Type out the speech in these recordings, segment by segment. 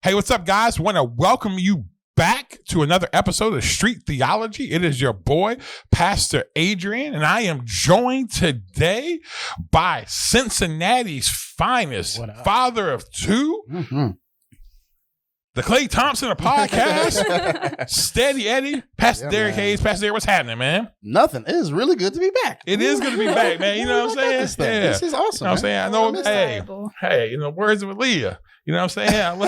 Hey, what's up, guys? Want to welcome you back to another episode of Street Theology. It is your boy, Pastor Adrian, and I am joined today by Cincinnati's finest father of two, the Clay Thompson of podcast, Steady Eddie, Pastor Derrick Hayes. Pastor Derrick, what's happening, man? Nothing. It is really good to be back. It is good to be back, man. You know what I'm saying? This is awesome. You know what I'm saying? I know, hey, in the words of Aaliyah, you know what I'm saying?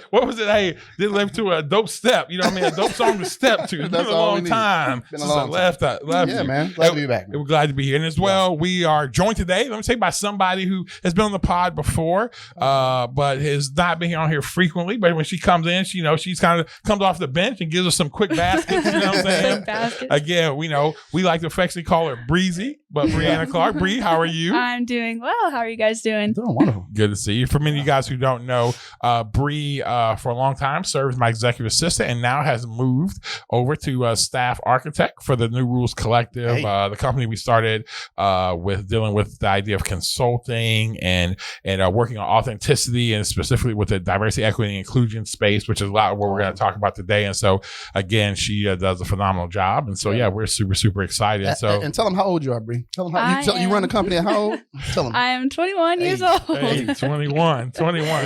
What was it? Hey, they left to a dope step. You know what I mean? A dope song to step to. It's been a long time. Been a long time. Left yeah, you. Man. Glad to be back. We're glad to be here. And as well, we are joined today, let me say, by somebody who has been on the pod before, but has not been on here frequently. But when she comes in, she's kind of comes off the bench and gives us some quick baskets. You know what I'm saying? Baskets. Again, we like to affectionately call her Breezy, but Bri Clark. Bri, how are you? I'm doing well. How are you guys doing? Doing wonderful. Good to see you. For many of you guys who don't know, Bri, for a long time, served as my executive assistant and now has moved over to staff architect for the New Rules Collective, the company we started with dealing with the idea of consulting and working on authenticity and specifically with the diversity, equity, and inclusion space, which is a lot of what we're going to talk about today. And so, again, she does a phenomenal job. And so, we're super, super excited. And tell them how old you are, Bri. Tell them how you run the company. How old? Tell them. I am 21 years old. Hey, 21. Hey, 21.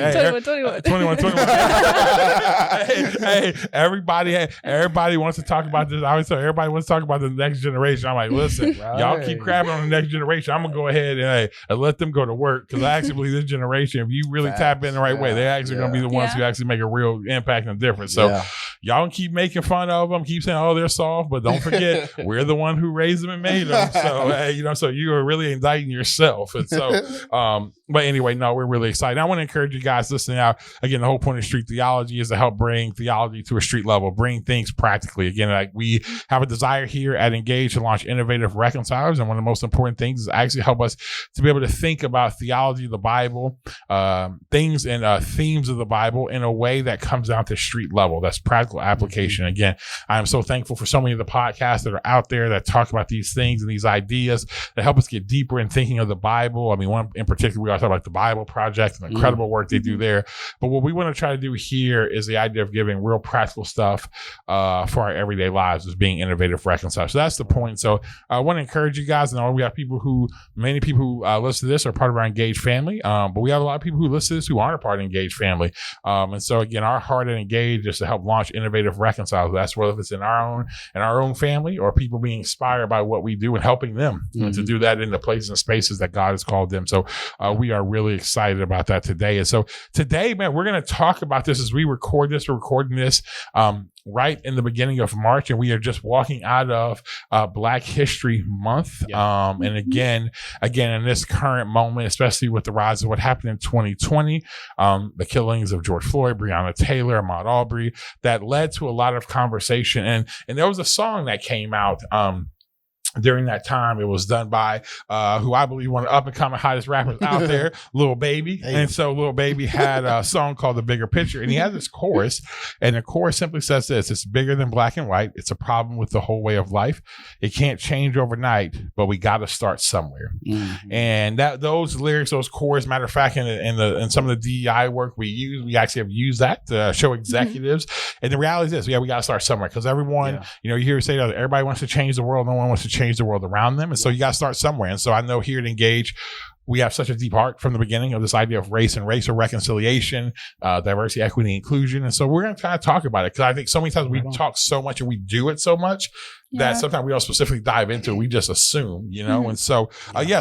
hey, everybody wants to talk about this. I always say everybody wants to talk about the next generation. I'm like, listen, y'all keep crapping on the next generation. I'm gonna go ahead and let them go to work, because I actually believe this generation, if you really tap in the right way, they're actually gonna be the ones who actually make a real impact and difference. So y'all can keep making fun of them, keep saying, oh, they're soft, but don't forget, we're the one who raised them and made them. So so you are really indicting yourself. And so but anyway, no, we're really excited. I want to encourage you guys listening out. Again, the whole point of Street Theology is to help bring theology to a street level, bring things practically. Again, like we have a desire here at Engage to launch innovative reconcilers. And one of the most important things is actually help us to be able to think about theology of the Bible, things and themes of the Bible in a way that comes down to street level. That's practical application. Again, I am so thankful for so many of the podcasts that are out there that talk about these things and these ideas that help us get deeper in thinking of the Bible. I mean, one in particular, we are talking about the Bible Project and the incredible work they do there. But what we want to try to do here is the idea of giving real practical stuff for our everyday lives as being innovative reconcilers. So that's the point. So I want to encourage you guys. And we have many people who listen to this are part of our Engage family. But we have a lot of people who listen to this who aren't a part of Engage family. And so again, our heart at Engage is to help launch innovative reconcilers. That's whether it's in our own family or people being inspired by what we do and helping them and to do that in the places and spaces that God has called them. So we are really excited about that today. And so today, man, we're going to talk about this as we record this. We're recording this right in the beginning of March, and we are just walking out of Black History Month. And again, in this current moment, especially with the rise of what happened in 2020, the killings of George Floyd, Breonna Taylor, Ahmaud Arbery, that led to a lot of conversation. And there was a song that came out during that time. It was done by who I believe one of the up and coming hottest rappers out there, Lil Baby. And so Lil Baby had a song called The Bigger Picture, and he has this chorus, and the chorus simply says this: it's bigger than black and white. It's a problem with the whole way of life. It can't change overnight, but we got to start somewhere. And those lyrics, those chorus, matter of fact, in some of the DEI work we actually have used that to show executives. And the reality is this: we got to start somewhere, because everyone, you hear say that everybody wants to change the world, no one wants to change the world around them. And so you got to start somewhere. And so I know here at Engage, we have such a deep heart from the beginning of this idea of race and racial reconciliation, diversity, equity, inclusion. And so we're going to kind of talk about it, because I think so many times we talk so much and we do it so much that sometimes we don't specifically dive into it. We just assume, And so,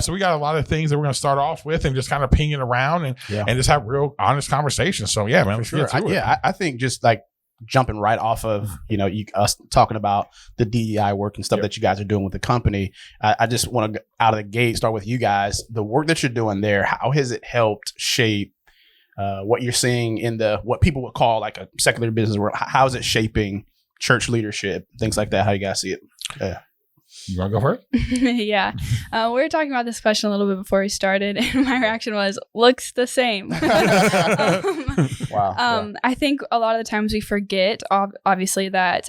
so we got a lot of things that we're going to start off with and just kind of ping it around and just have real honest conversations. So man, let's get to it. I think just like jumping right off of, us talking about the DEI work and stuff that you guys are doing with the company. I just want to, out of the gate, start with you guys. The work that you're doing there, how has it helped shape what you're seeing in what people would call like a secular business world? How is it shaping church leadership, things like that? How you guys see it? You want to go for it? Yeah. We were talking about this question a little bit before we started, and my reaction was, looks the same. Wow. I think a lot of the times we forget, obviously, that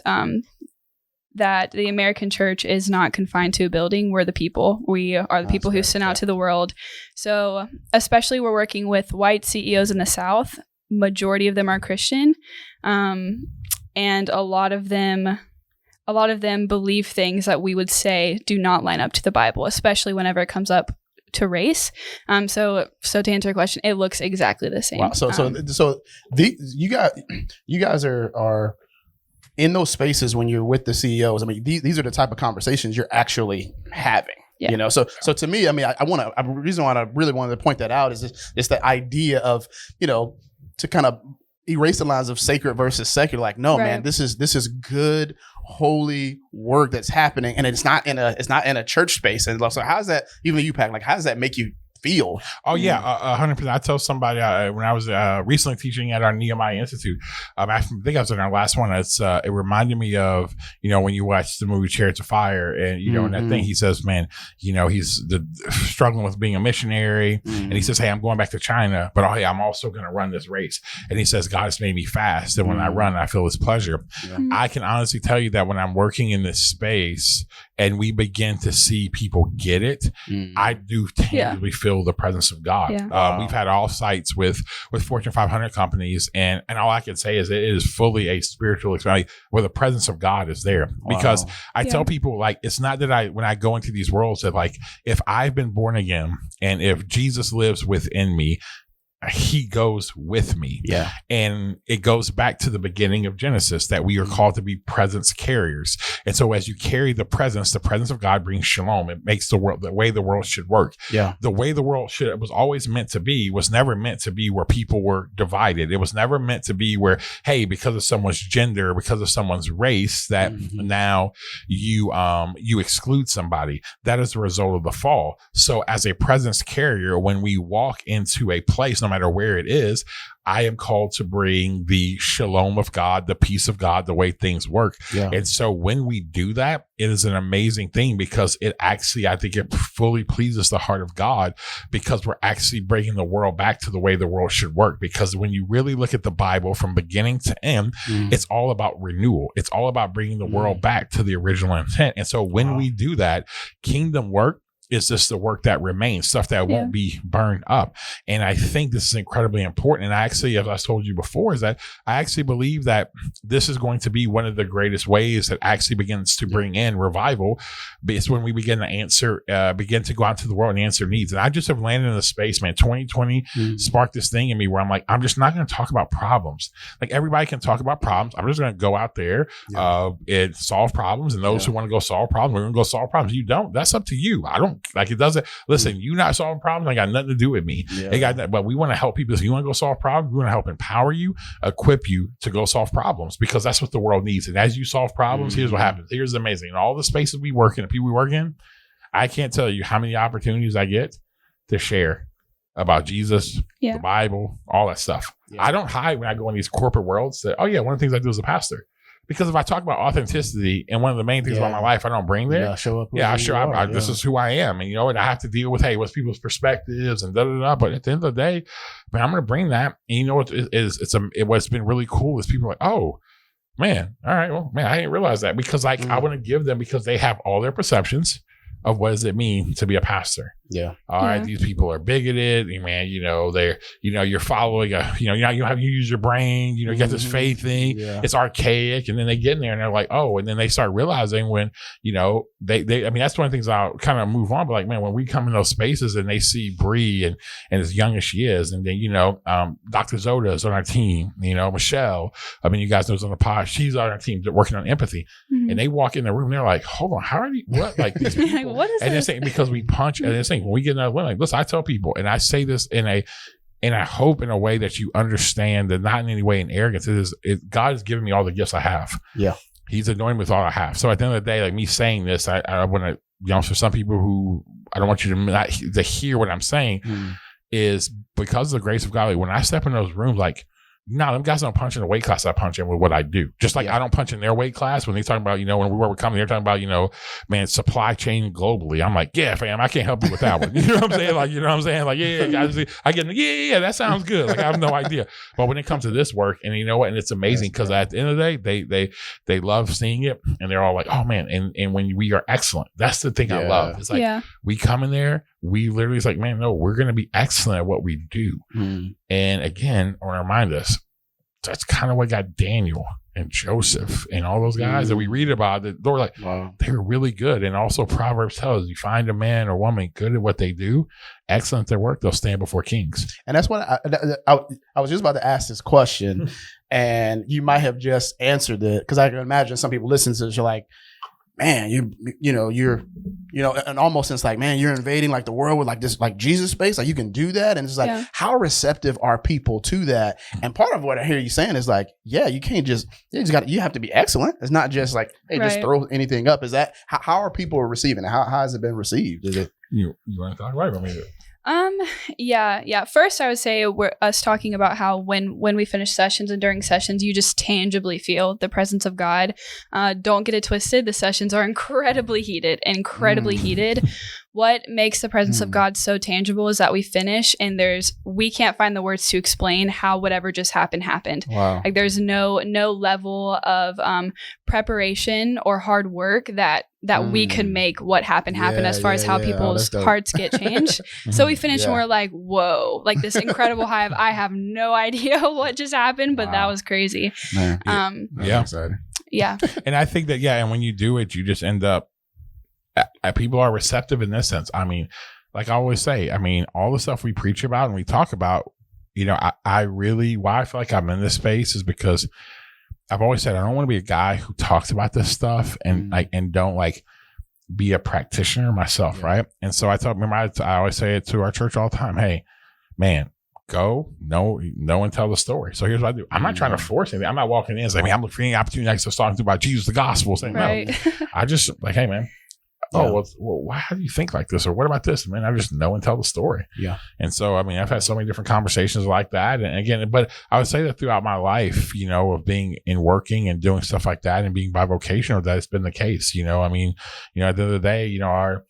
that the American church is not confined to a building. We're the people. We are the people who send out to the world. So especially we're working with white CEOs in the South. majority of them are Christian, and a lot of them believe things that we would say do not line up to the Bible, especially whenever it comes up to race. So to answer your question, it looks exactly the same. Wow. You guys are in those spaces when you're with the CEOs. I mean, these are the type of conversations you're actually having. Yeah. You know, so to me, I mean, the reason why I really wanted to point that out is it's the idea of, you know, to kind of erase the lines of sacred versus secular. Like, no, man, this is good, holy work that's happening, and it's not in a church space. And so, how's that? Even you, Pat, like, how does that make you feel? Oh yeah, 100%. I told somebody when I was recently teaching at our Nehemiah Institute. I think I was in our last one. It reminded me of, you know, when you watch the movie Chariots of Fire, and you know, in that thing, he says, man, you know, he's struggling with being a missionary, and he says, hey, I'm going back to China, but hey, I'm also going to run this race. And he says, God has made me fast, and when I run, I feel His pleasure. I can honestly tell you that when I'm working in this space and we begin to see people get it, I do tangibly feel the presence of God. We've had offsites with Fortune 500 companies, and all I can say is it is fully a spiritual experience where the presence of God is there. Because I tell people, like, it's not that when I go into these worlds that, like, if I've been born again and if Jesus lives within me, He goes with me. Yeah. And it goes back to the beginning of Genesis that we are called to be presence carriers. And so as you carry the presence of God brings shalom. It makes the world the way the world should work. Yeah. The way the world was always meant to be was never meant to be where people were divided. It was never meant to be where, hey, because of someone's gender, because of someone's race, that now you exclude somebody. That is the result of the fall. So as a presence carrier, when we walk into a place, no matter where it is, I am called to bring the shalom of God, the peace of God, the way things work. Yeah. And so when we do that, it is an amazing thing because it actually, I think it fully pleases the heart of God because we're actually bringing the world back to the way the world should work. Because when you really look at the Bible from beginning to end, it's all about renewal. It's all about bringing the world back to the original intent. And so when we do that, kingdom work is just the work that remains, stuff that won't be burned up. And I think this is incredibly important. And I actually, as I told you before, is that I actually believe that this is going to be one of the greatest ways that actually begins to bring in revival. It's when we begin to go out to the world and answer needs. And I just have landed in a space, man. 2020 sparked this thing in me where I'm like, I'm just not going to talk about problems. Like, everybody can talk about problems. I'm just going to go out there and solve problems. And those who want to go solve problems, we're going to go solve problems. You don't, that's up to you. I don't, like, it doesn't, listen, you not solving problems, I got nothing to do with me. It got that, but we want to help people. So you want to go solve problems, we want to help empower you, equip you to go solve problems, because that's what the world needs. And as you solve problems, here's what happens. Here's the amazing. In all the spaces we work in, the people we work in, I can't tell you how many opportunities I get to share about Jesus, the Bible, all that stuff. I don't hide when I go in these corporate worlds that, one of the things I do as a pastor. Because if I talk about authenticity, and one of the main things about my life I don't bring there, show up. This is who I am, and you know, and I have to deal with, hey, what's people's perspectives and But at the end of the day, man, I'm going to bring that. And you know what what's been really cool is people are like, oh man, all right, well, man, I didn't realize that, because like I want to give them, because they have all their perceptions of what does it mean to be a pastor. All right, these people are bigoted, man. You know, you're following you have you use your brain. You know, you got this faith thing. It's archaic, and then they get in there and they're like, oh, and then they start realizing when, you know, they. I mean, that's one of the things I'll kind of move on. But like, man, when we come in those spaces and they see Bri and as young as she is, and then you know, Dr. Zoda is on our team. You know, Michelle. I mean, you guys know on the pod. She's on our team working on empathy, and they walk in the room. They're like, hold on, how are you? What? Like these people? Like, what is and this? Because we punch, and it's when we get another win, like, listen, I tell people, and I say this and I hope in a way that you understand that not in any way in arrogance. God has given me all the gifts I have. He's anointed me with all I have. So at the end of the day, like me saying this, I want to, you know, for some people who I don't want you to hear what I'm saying is because of the grace of God. Like when I step in those rooms, like, no, them guys don't punch in the weight class I punch in with what I do. Just like I don't punch in their weight class when they talking about, you know, when we work with company, they're talking about, you know, man, supply chain globally. I'm like, yeah, fam, I can't help you with that one. You know what I'm saying? Like, you know what I'm saying? Like, yeah, guys, I get, that sounds good. Like, I have no idea. But when it comes to this work, and you know what? And it's amazing because at the end of the day, they love seeing it, and they're all like, oh man. And when we are excellent, that's the thing I love. It's like we come in there, we literally was like, man, no, we're going to be excellent at what we do. And again, I want to remind us, that's kind of what got Daniel and Joseph and all those guys that we read about. That they were like, they were really good. And also Proverbs tells you find a man or woman good at what they do, excellent at their work, they'll stand before kings. And that's what I was just about to ask this question, and you might have just answered it, because I can imagine some people listening to this, you're like, man, you're and almost it's like, man, you're invading like the world with like this, like Jesus space, like you can do that. And it's like, how receptive are people to that? And part of what I hear you saying is like, yeah, you have to be excellent. It's not just like, hey, just throw anything up. Is that, how are people receiving it? How has it been received? Is it? You want to talk right about me? Yeah. First, I would say we're us talking about how when we finish sessions and during sessions, you just tangibly feel the presence of God. Don't get it twisted. The sessions are incredibly heated. What makes the presence of God so tangible is that we finish and we can't find the words to explain how whatever just happened. Wow. Like there's no level of preparation or hard work that we could make what happen as far as how people's hearts get changed. So we finish and we're like, whoa, like this incredible high of, I have no idea what just happened, but that was crazy. Yeah. And I think that, and when you do it, you just end up, people are receptive in this sense. I mean, like I always say, I mean, all the stuff we preach about and we talk about, why I feel like I'm in this space is because I've always said I don't want to be a guy who talks about this stuff and and don't like be a practitioner myself, right? And so I always say it to our church all the time. Hey, man, go know and tell the story. So here's what I do. I'm not trying to force anything. I'm not walking in and saying, I'm looking for any opportunity to start talking about Jesus, the gospel. Saying, no, I just like, hey, man. Well, how do you think like this? Or what about this? Man, I just know and tell the story. Yeah. And so, I mean, I've had so many different conversations like that. And again, but I would say that throughout my life, of being in working and doing stuff like that and being bivocational, that it's been the case. I mean, at the end of the day, our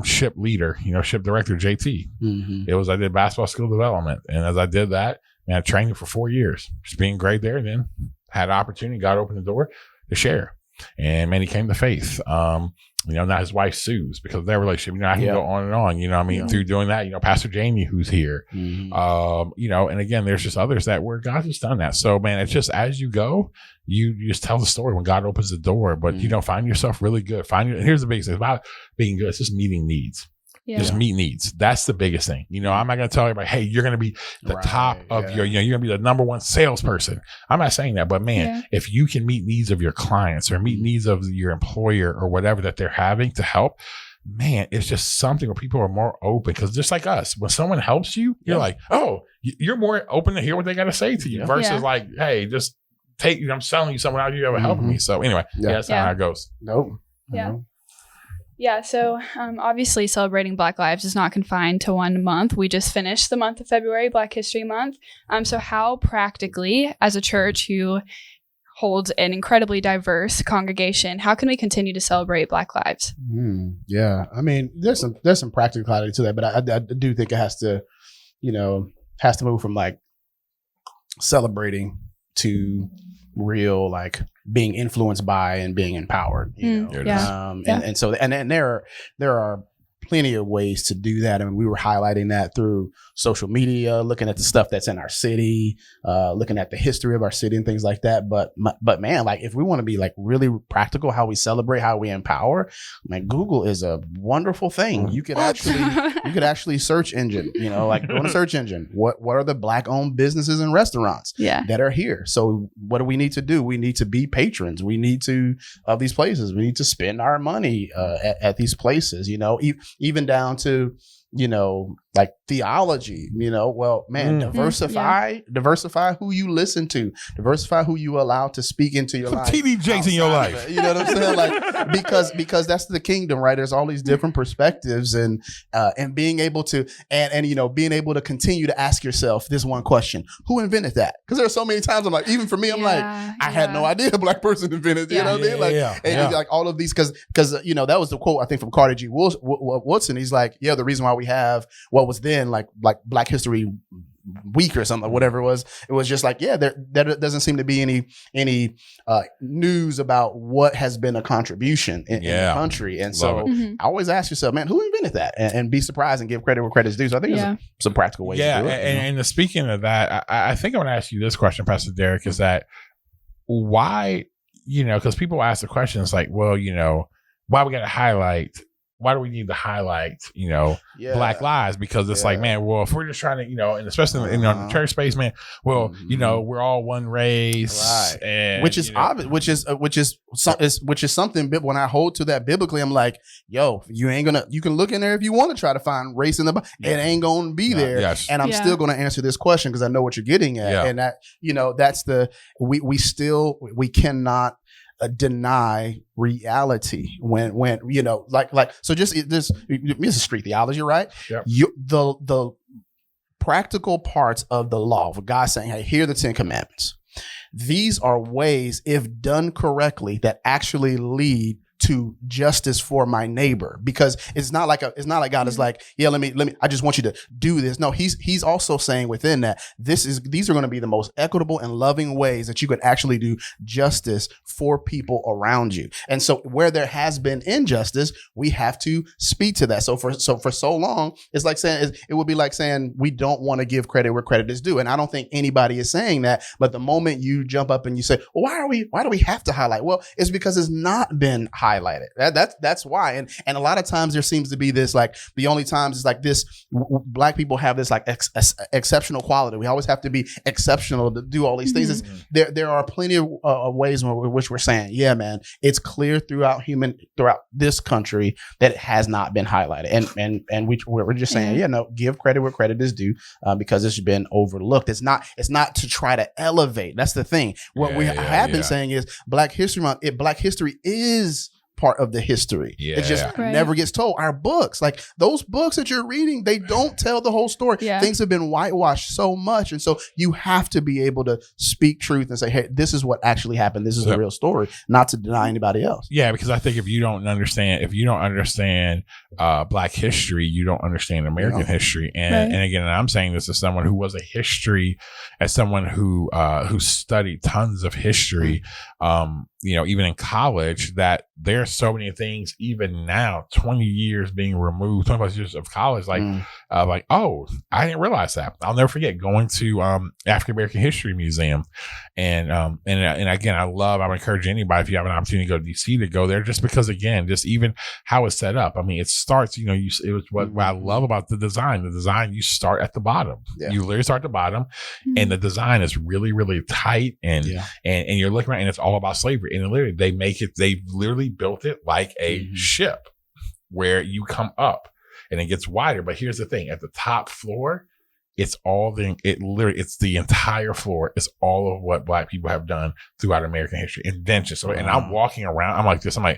ship leader, ship director, JT, I did basketball skill development. And as I did that, man, I trained for 4 years, just being great there. And then had an opportunity, God opened the door to share. And man, he came to faith. Now his wife sues because of their relationship. I can go on and on, through doing that, Pastor Jamie, who's here, and again, there's just others where God has done that. So man, it's just, as you go, you just tell the story when God opens the door, but find yourself really good. Here's the biggest thing about being good. It's just meeting needs. Just meet needs. That's the biggest thing. I'm not going to tell everybody, hey, you're going to be the top of your, you're going to be the number one salesperson. I'm not saying that, but man, if you can meet needs of your clients or meet needs of your employer or whatever that they're having to help, man, it's just something where people are more open. Because just like us, when someone helps you, you're like, oh, you're more open to hear what they got to say to you versus like, hey, just take, I'm selling you something out, you ever helping me. So anyway, that's how it goes. Nope. Yeah. Yeah, so obviously celebrating Black Lives is not confined to 1 month. We just finished the month of February, Black History Month. So how practically, as a church who holds an incredibly diverse congregation, how can we continue to celebrate Black lives? Yeah, I mean, there's some practicality to that, but I do think it has to move from like celebrating to real like being influenced by and being empowered, and so there are plenty of ways to do that. I mean, we were highlighting that through social media, looking at the stuff that's in our city, looking at the history of our city and things like that. But man, like if we want to be like really practical, how we celebrate, how we empower, man, Google is a wonderful thing. You could actually search engine, like go on a search engine. What are the Black owned businesses and restaurants that are here? So what do we need to do? We need to be patrons. We need to of these places. We need to spend our money at these places. Even down to like theology, well, man, diversify who you listen to, diversify who you allow to speak into your life. TD Jakes in your life. You know what I'm saying? Like, because that's the kingdom, right? There's all these different perspectives and being able to, and being able to continue to ask yourself this one question: who invented that? Because there's so many times I'm like, even for me, I'm like, I had no idea a Black person invented, you know what I mean? Like, like all of these, because that was the quote, I think, from Carter G. Woodson. He's like, the reason why we have what was then like Black History week or something, whatever it was just like, yeah, there doesn't seem to be any news about what has been a contribution in the country. And so I always ask yourself, man, who invented that? And be surprised and give credit where credit's due. So I think there's some practical ways to do it. And speaking of that, I think I want to ask you this question, Pastor Derrick, is that why, because people ask the question, it's like, well, why we got to highlight, why do we need to highlight, Black lives? Because it's like, man, well, if we're just trying to, and especially in the church space, man, well, we're all one race, right? And, which is obvious, which is something. When I hold to that biblically, I'm like, yo, you can look in there if you want to try to find race in the Bible, it ain't gonna be there. Yes. And I'm still gonna answer this question because I know what you're getting at, and that that's we cannot deny reality when so just this is street theology, right? Yep. The practical parts of the law of God saying, hey, here are the 10 commandments. These are ways, if done correctly, that actually lead to justice for my neighbor, because it's not like God is like, yeah, let me, I just want you to do this. No, he's also saying within that, these are going to be the most equitable and loving ways that you could actually do justice for people around you. And so where there has been injustice, we have to speak to that. So for so long, it's like saying, it would be like saying, we don't want to give credit where credit is due. And I don't think anybody is saying that, but the moment you jump up and you say, well, why do we have to highlight? Well, it's because it's not been highlighted. That's why. And a lot of times there seems to be this, like, the only times it's like this, Black people have this like exceptional quality. We always have to be exceptional to do all these things. There are plenty of ways in which we're saying, yeah, man, it's clear throughout this country that it has not been highlighted. And we're just saying, give credit where credit is due, because it's been overlooked. It's not to try to elevate. That's the thing. What we have been saying is Black History Month, Black history is part of the history. It just never gets told. Our books, like those books that you're reading, they don't tell the whole story. Things have been whitewashed so much. And so you have to be able to speak truth and say, hey, this is what actually happened. This is the real story, not to deny anybody else. Yeah, because I think if you don't understand Black history, you don't understand American history. And again, I'm saying this as someone who was as someone who studied tons of history, even in college, that there's so many things even now, 20 years being removed, 25 years of college, oh, I didn't realize that. I'll never forget going to African American History Museum, and again, I would encourage anybody, if you have an opportunity to go to DC, to go there, just because, again, just even how it's set up. I mean, it starts, it was what I love about the design. The design, you start at the bottom. You literally start at the bottom, and the design is really, really tight, and you're looking around, and it's all about slavery. And literally, they literally built it like a ship, where you come up and it gets wider. But here's the thing: at the top floor, it's the entire floor. It's all of what Black people have done throughout American history, inventions. So, and I'm walking around, I'm like this, and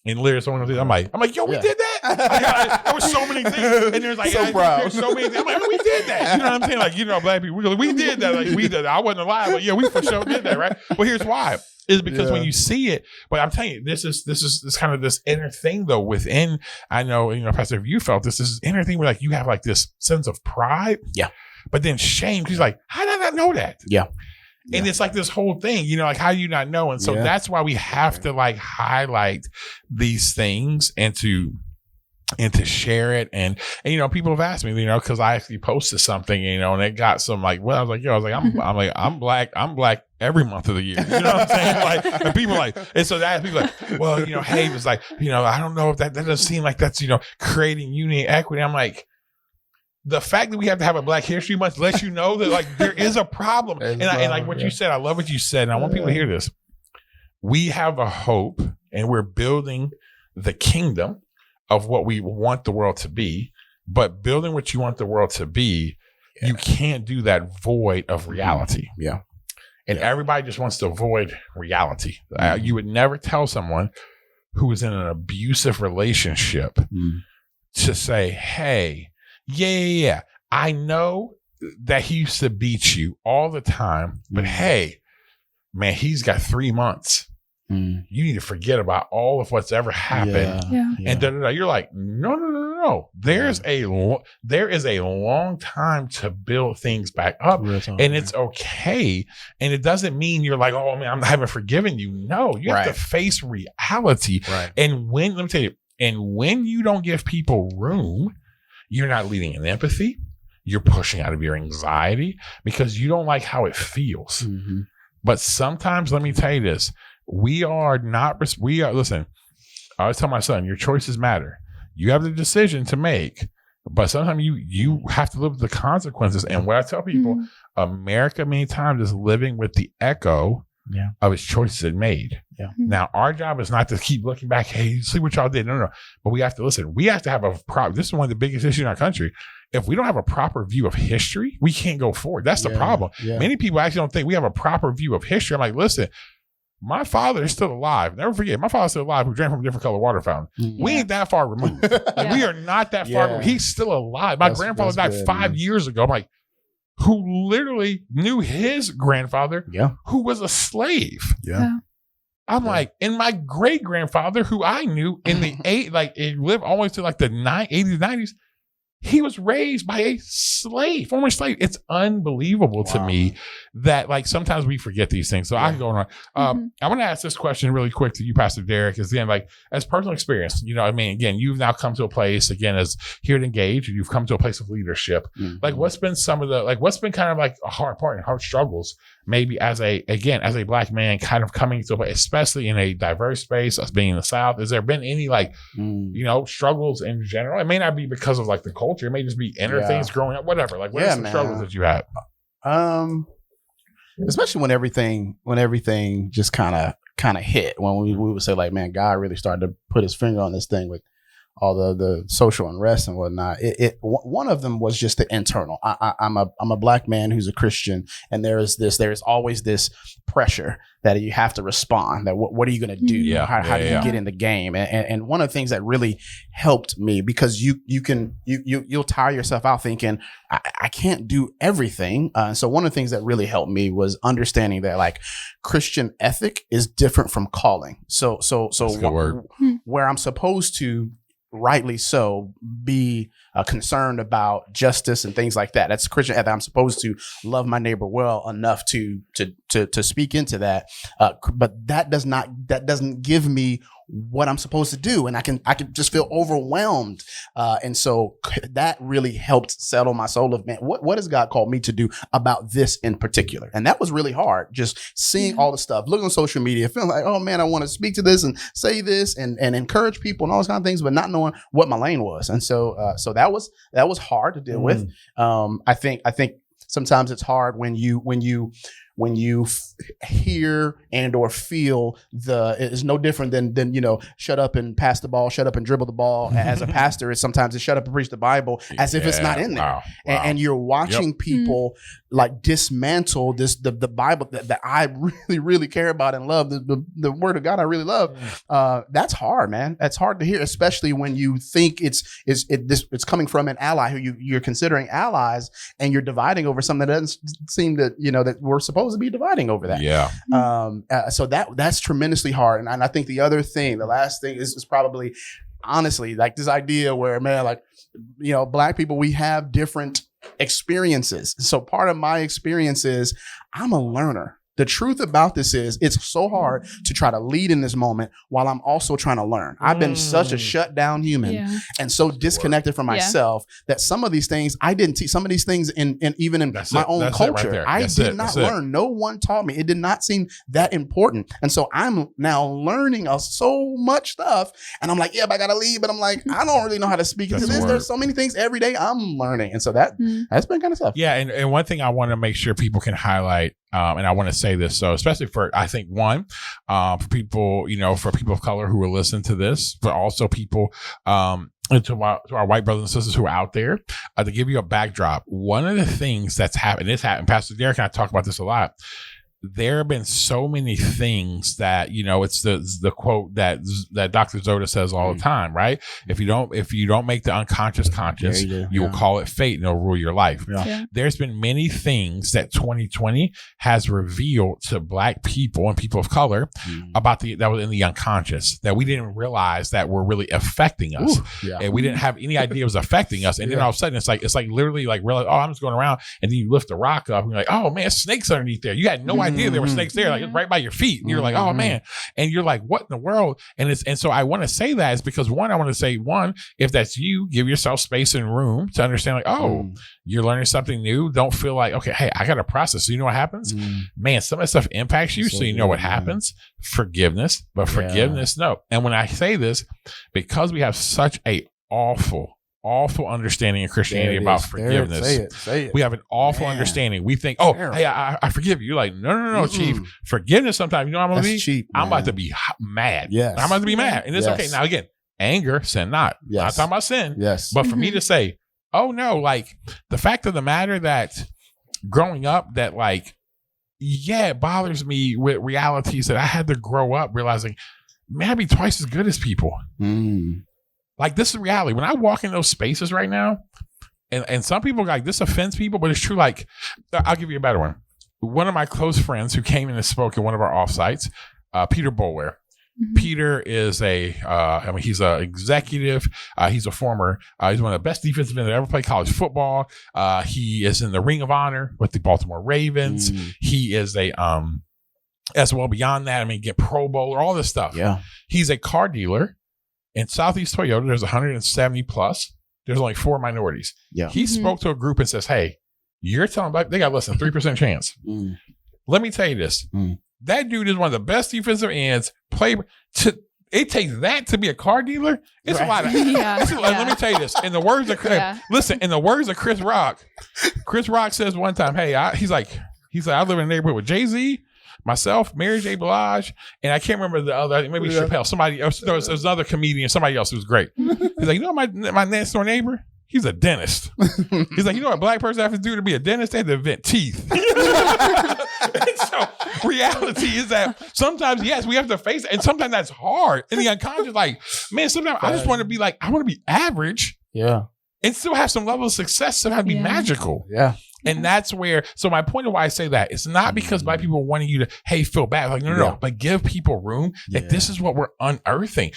literally someone was, I'm like, yo, we did that. There was so many things, and there's like, so proud. There's so many things. I'm like, we did that. You know what I'm saying? Like, Black people, we did that. Like, we did that. I wasn't alive, but yeah, we for sure did that, right? Well, here's why. Is because when you see it, but I'm telling you, this is kind of this inner thing though within. I know, Pastor, if you felt this is inner thing where like you have like this sense of pride, but then shame. He's like, how did I not know that? And it's like this whole thing, like, how do you not know? And so that's why we have to like highlight these things and to share it. And people have asked me, because I actually posted something, and it got some like, well, I was like, I'm black every month of the year. You know what I'm saying? Like, and people like, and so that people like, well, Hayes was like, I don't know if that doesn't seem like that's, creating unity and equity. I'm like, the fact that we have to have a Black History Month lets you know that like there is a problem. And like what you said, I love what you said. And I want people to hear this. We have a hope, and we're building the kingdom of what we want the world to be, but building what you want the world to be, you can't do that void of reality. And everybody just wants to avoid reality. You would never tell someone who is in an abusive relationship to say, hey, I know that he used to beat you all the time, but hey, man, he's got 3 months. You need to forget about all of what's ever happened. And you're like, no. No. There is a long time to build things back up, and it's okay. And it doesn't mean you're like, oh man, I haven't forgiven you. No, you have to face reality. Right. And let me tell you, and when you don't give people room, you're not leading in empathy. You're pushing out of your anxiety because you don't like how it feels. Mm-hmm. But sometimes, let me tell you this, listen, I always tell my son, your choices matter. You have the decision to make, but sometimes you have to live with the consequences. And what I tell people, America many times is living with the echo of its choices it made. Yeah. Now, our job is not to keep looking back, hey, see what y'all did. No. But we have to listen. We have to have this is one of the biggest issues in our country. If we don't have a proper view of history, we can't go forward. That's the problem. Yeah. Many people actually don't think we have a proper view of history. I'm like, listen, my father is still alive. Never forget, my father's still alive who drank from a different color water fountain. We ain't that far removed. We are not that far removed. He's still alive. My grandfather died 5 years ago. I'm like, who literally knew his grandfather who was a slave. I'm like, and my great grandfather who I knew in the it lived almost to like the 80s, 90s. He was raised by a former slave. It's unbelievable to me that like sometimes we forget these things. So I can go on. I want to ask this question really quick to you, Pastor Derrick, is again, like as personal experience, again, you've now come to a place again as here to engage, and you've come to a place of leadership. Mm-hmm. Like what's been what's been kind of like a hard part and hard struggles, maybe as a Black man kind of coming to a place, especially in a diverse space, us being in the South. Has there been any struggles in general? It may not be because of like the culture. It may just be inner things growing up, whatever. Like, what are some struggles that you had? Especially when everything just kind of hit. When we would say like, man, God really started to put his finger on this thing with all the social unrest and whatnot. One of them was just the internal. I'm a Black man who's a Christian, and there is always this pressure that you have to respond. That what are you going to do? How do you get in the game? And one of the things that really helped me, because you'll tire yourself out thinking I can't do everything. So one of the things that really helped me was understanding that like Christian ethic is different from calling. So where I'm supposed to, rightly so, be concerned about justice and things like that. That's Christian ethic. I'm supposed to love my neighbor well enough to speak into that. But that doesn't give me what I'm supposed to do, and I can just feel overwhelmed. And so that really helped settle my soul of, man, what has God called me to do about this in particular? And that was really hard. Just seeing all the stuff, looking on social media, feeling like, oh man, I want to speak to this and say this and encourage people and all those kind of things, but not knowing what my lane was. And so that was hard to deal with. I think sometimes it's hard when you hear and or feel it's no different than shut up and pass the ball, shut up and dribble the ball. As a pastor, it's sometimes shut up and preach the Bible as if it's not in there. Wow. And you're watching people like dismantle the Bible that I really, really care about and love, the word of God I really love. That's hard, man. That's hard to hear, especially when you think it's coming from an ally who you're considering allies, and you're dividing over something that doesn't seem that that we're supposed to be dividing over that. So that's tremendously hard. And I think the last thing is probably honestly like this idea where, man, like Black people, we have different experiences. So part of my experience is I'm a learner. The truth about this is it's so hard to try to lead in this moment while I'm also trying to learn. I've been such a shut down human and so disconnected from myself that some of these things I didn't see. Some of these things even in my own culture, I did not learn. No one taught me. It did not seem that important. And so I'm now learning so much stuff, and I'm like, but I gotta leave. But I'm like, I don't really know how to speak into this. There's so many things every day I'm learning, and so that's been kind of tough. Yeah, and one thing I want to make sure people can highlight. And I want to say this, so especially for, I think, for people, for people of color who are listening to this, but also people, to our white brothers and sisters who are out there, to give you a backdrop. One of the things that's happened, Pastor Derrick and I talk about this a lot. there have been so many things that, it's the quote that Dr. Zoda says all the time, right? If you don't make the unconscious conscious, you will call it fate and it'll rule your life. Yeah. There's been many things that 2020 has revealed to Black people and people of color about that was in the unconscious that we didn't realize that were really affecting us. And we didn't have any idea it was affecting us. And then all of a sudden it's like literally like realize, I'm just going around, and then you lift the rock up and you're like, oh man, snakes underneath there. You had no idea there were snakes there, like it's right by your feet. And you're like, oh man. And you're like, what in the world? And so I want to say that is because I want to say, if that's you, give yourself space and room to understand, like, you're learning something new. Don't feel like, okay, hey, I got to process. So you know what happens? Man, some of that stuff impacts you. So you know what happens? Forgiveness, but forgiveness, no. And when I say this, because we have such a awful understanding of Christianity about forgiveness. Say it. We have an awful understanding. We think, hey, I forgive you. You're like, no, Chief. Forgiveness sometimes, you know what I'm going to be? Cheap, I'm about to be mad. Yes. I'm about to be mad. And it's okay. Now, again, anger, sin not. Yes. I'm not talking about sin. Yes. But for me to say, oh, no, like the fact of the matter that growing up that like, it bothers me with realities that I had to grow up realizing, man, I'd be twice as good as people. Like, this is reality. When I walk in those spaces right now, and some people like this offends people, but it's true. Like, I'll give you a better one. One of my close friends who came in and spoke at one of our offsites, Peter Boulware. Peter is he's an executive. He's a former, he's one of the best defensive men that ever played college football. He is in the Ring of Honor with the Baltimore Ravens. He is as well beyond that, get Pro Bowler, all this stuff. Yeah. He's a car dealer. In Southeast Toyota, there's 170 plus. There's only 4 minorities. Yeah. He spoke to a group and says, hey, you're telling Black, they got less than 3% chance. Let me tell you this. That dude is one of the best defensive ends. It takes that to be a car dealer. It's a lot of. Let me tell you this. In the words of Chris Rock, Chris Rock says one time, hey, he's like, I live in a neighborhood with Jay-Z, myself, Mary J. Blige, and I can't remember the other, maybe Chappelle, somebody else. There was another comedian, somebody else who was great. He's like, you know my next door neighbor? He's a dentist. He's like, you know what a Black person has to do to be a dentist? They have to invent teeth. So reality is that sometimes, yes, we have to face it. And sometimes that's hard. In the unconscious, like, man, sometimes I just want to be like, I want to be average. Yeah. And still have some level of success, so that'd be magical. Yeah. And that's where, so my point of why I say that, it's not because Black people wanting you to, hey, feel bad. Like, no, but give people room that this is what we're unearthing.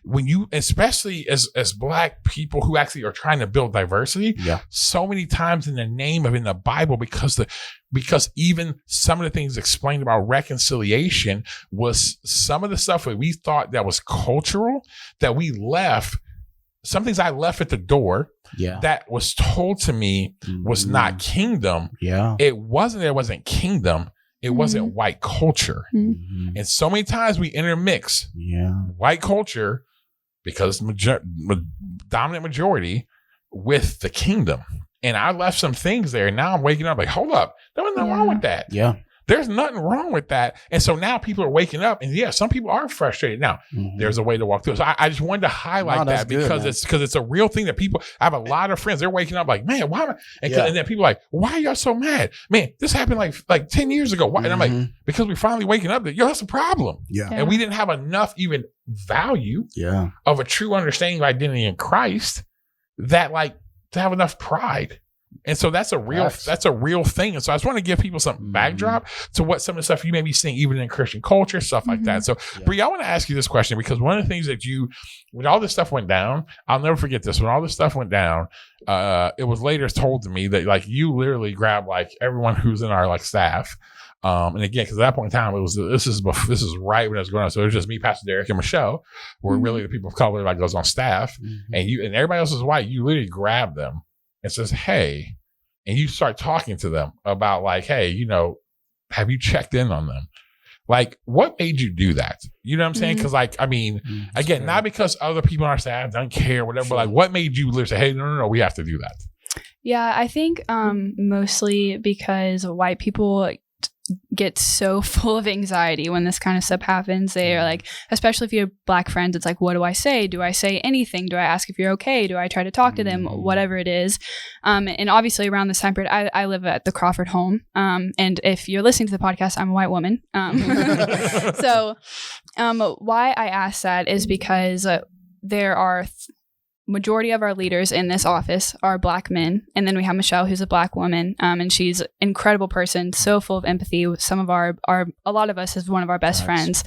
When you, especially as Black people who actually are trying to build diversity, so many times in the name of in the Bible, because even some of the things explained about reconciliation was some of the stuff that we thought that was cultural, that we left. Some things I left at the door that was told to me was not kingdom. Yeah. It wasn't kingdom. It wasn't white culture. And so many times we intermix white culture because dominant majority with the kingdom. And I left some things there. And now I'm waking up like, hold up. There was nothing wrong with that. Yeah. There's nothing wrong with that. And so now people are waking up, and some people are frustrated. Now, there's a way to walk through. So I just wanted to highlight that because it's a real thing that people, I have a lot of friends, they're waking up like, man, why am I? And then people are like, why are y'all so mad? Man, this happened like 10 years ago. Why? And I'm like, because we're finally waking up that, that's a problem. Yeah. And we didn't have enough even value of a true understanding of identity in Christ that like to have enough pride. And so that's a real thing. And so I just want to give people some backdrop to what some of the stuff you may be seeing even in Christian culture, stuff like that. So Bri, I want to ask you this question because one of the things that when all this stuff went down, I'll never forget this. When all this stuff went down, it was later told to me that like you literally grabbed like everyone who's in our like staff. And again, because at that point in time, this is right when it was going on. So it was just me, Pastor Derrick, and Michelle were really the people of color like goes on staff, and everybody else is white. You literally grab them and says, hey, and you start talking to them about like, hey, have you checked in on them? Like, what made you do that? You know what I'm saying? Because like, again, not because other people on our staff don't care, whatever, but like, what made you literally say, hey, no, we have to do that? Yeah, I think mostly because white people get so full of anxiety when this kind of stuff happens. They are like, especially if you have Black friends, it's like, what do I say? Do I say anything? Do I ask if you're okay? Do I try to talk to them? Whatever it is. And obviously around this time period, I live at the Crawford home. And if you're listening to the podcast, I'm a white woman. So why I ask that is because there are majority of our leaders in this office are Black men. And then we have Michelle, who's a Black woman. And she's an incredible person, so full of empathy. Some of a lot of us is one of our best friends.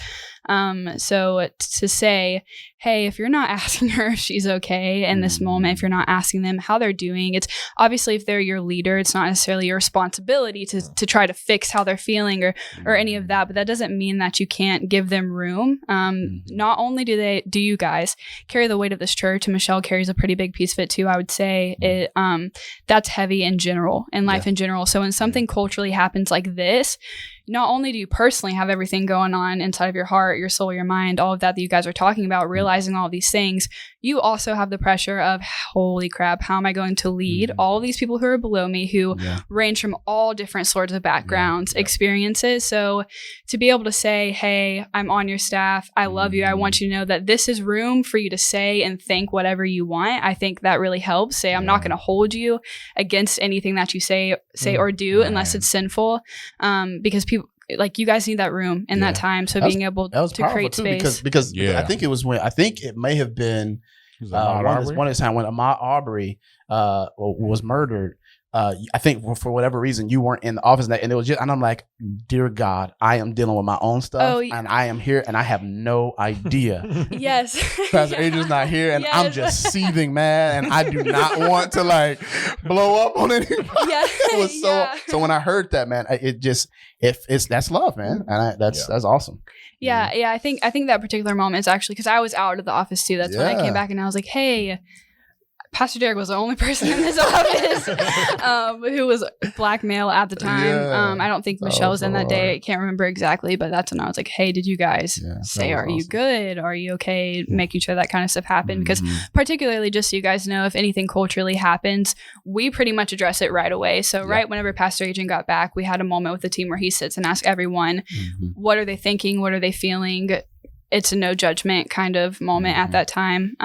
So to say, hey, if you're not asking her if she's okay in this moment, if you're not asking them how they're doing, it's obviously if they're your leader, it's not necessarily your responsibility to try to fix how they're feeling or any of that. But that doesn't mean that you can't give them room. Not only do you guys carry the weight of this church, and Michelle carries a pretty big piece of it too, I would say that's heavy in general, in life in general. So when something culturally happens like this, not only do you personally have everything going on inside of your heart, your soul, your mind, all of that you guys are talking about, realizing all of these things, you also have the pressure of, holy crap, how am I going to lead all of these people who are below me, who range from all different sorts of backgrounds, experiences. So to be able to say, hey, I'm on your staff, I love you, I want you to know that this is room for you to say and think whatever you want, I think that really helps. Say, I'm not going to hold you against anything that you say or do unless it's sinful, because people, like, you guys need that room and that time. So being able to create space. Because I think it may have been one time when Ahmaud Arbery was murdered. I think for whatever reason you weren't in the office, and it was just, and I'm like, dear God, I am dealing with my own stuff, and I am here, and I have no idea. Yes, Pastor Adrian's not here, and I'm just seething, man, and I do not want to like blow up on anybody. It was so when I heard that, man, that's love, man, and that's awesome. Yeah. I think that particular moment is actually because I was out of the office too. That's when I came back and I was like, hey, Pastor Derrick was the only person in this office who was Black male at the time. I don't think Michelle was in that day. I can't remember exactly, but that's when I was like, hey, did you guys say, are you good? Are you okay? Making sure that kind of stuff happened. Because particularly, just so you guys know, if anything culturally happens, we pretty much address it right away. So right whenever Pastor Adrian got back, we had a moment with the team where he sits and asks everyone, what are they thinking? What are they feeling? It's a no judgment kind of moment at that time.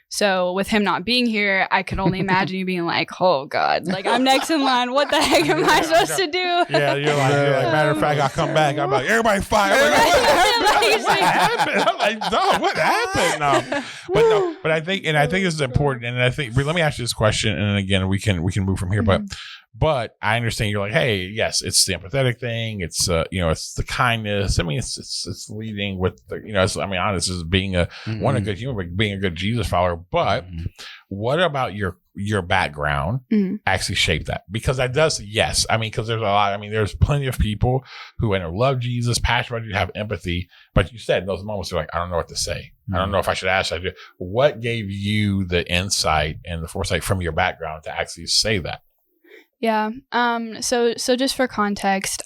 So with him not being here, I could only imagine you being like, oh God, like I'm next in line. What the heck am I supposed to do? Yeah, you're like, matter of fact, I come back. I'm like, everybody fire. What happened? I'm like, no, what happened? No. But I think this is important. And I think, let me ask you this question. And then again, we can move from here. But I understand you're like, hey, yes, it's the empathetic thing. It's it's the kindness. I mean, it's leading with the, honest, is being a good human, being a good Jesus follower. But what about your background actually shaped that? Because that does, yes. I mean, because there's a lot. I mean, there's plenty of people who love Jesus, passionate about you, have empathy. But you said in those moments, you're like, I don't know what to say. I don't know if I should ask. What gave you the insight and the foresight from your background to actually say that? Yeah. So just for context,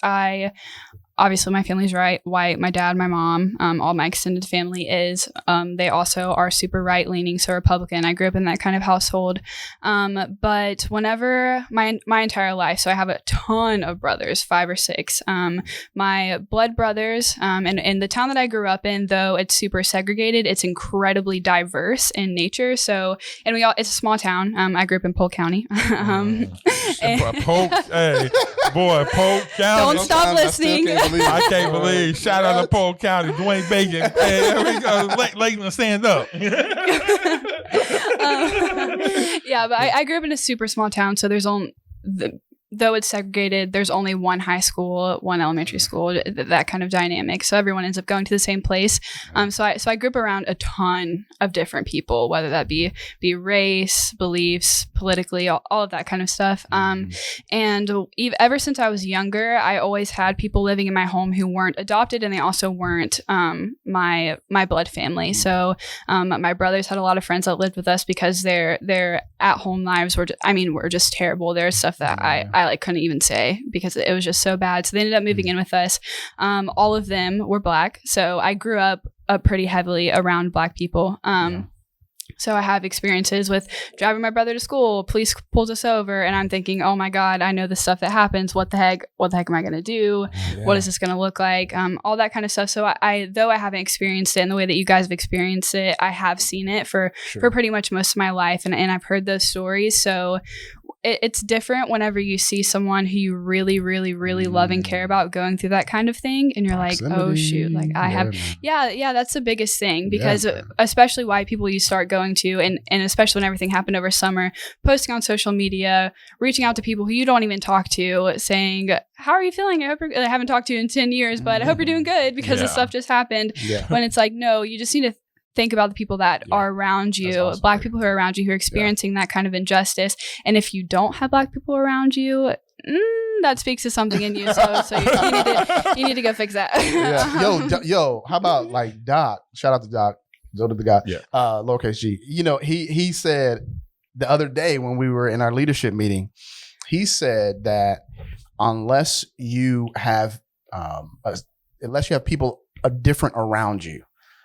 obviously my family's white. My dad, my mom, all my extended family is. They also are super right leaning, so Republican. I grew up in that kind of household. But whenever my entire life, so I have a ton of brothers, 5 or 6. My blood brothers, and in the town that I grew up in, though it's super segregated, it's incredibly diverse in nature. So, and it's a small town. I grew up in Polk County. Polk County. Don't stop listening. I can't believe. Shout out to Polk County, Dwayne Bacon. Hey, there we go. Leighton, stand up. But I grew up in a super small town, so there's only though it's segregated, there's only one high school, one elementary school, that kind of dynamic. So everyone ends up going to the same place. So I grew up around a ton of different people, whether that be race, beliefs, politically, all of that kind of stuff. And ever since I was younger, I always had people living in my home who weren't adopted, and they also weren't my blood family. So my brothers had a lot of friends that lived with us because their at-home lives were just terrible. There's stuff that I couldn't even say because it was just so bad. So they ended up moving in with us. All of them were Black. So I grew up pretty heavily around Black people. So I have experiences with driving my brother to school, police pulls us over, and I'm thinking, oh my God, I know the stuff that happens. What the heck am I going to do? Yeah. What is this going to look like? All that kind of stuff. So though I haven't experienced it in the way that you guys have experienced it, I have seen it for pretty much most of my life. And I've heard those stories. So it's different whenever you see someone who you really, really, really love and care about going through that kind of thing. And you're Proximity. Like, oh shoot, like I have, yeah, that's the biggest thing, because especially why people you start going to, and especially when everything happened over summer, posting on social media, reaching out to people who you don't even talk to, saying, how are you feeling? I haven't talked to you in 10 years, but I hope you're doing good because this stuff just happened. Yeah. When it's like, no, you just need to think about the people that are around you, awesome. Black people who are around you who are experiencing that kind of injustice. And if you don't have Black people around you, that speaks to something in you. So you need to go fix that. Yo, how about like Doc? Shout out to Doc. Zo to the guy. Yeah. Lowercase G. You know, he said the other day when we were in our leadership meeting, he said that unless you have people different around you,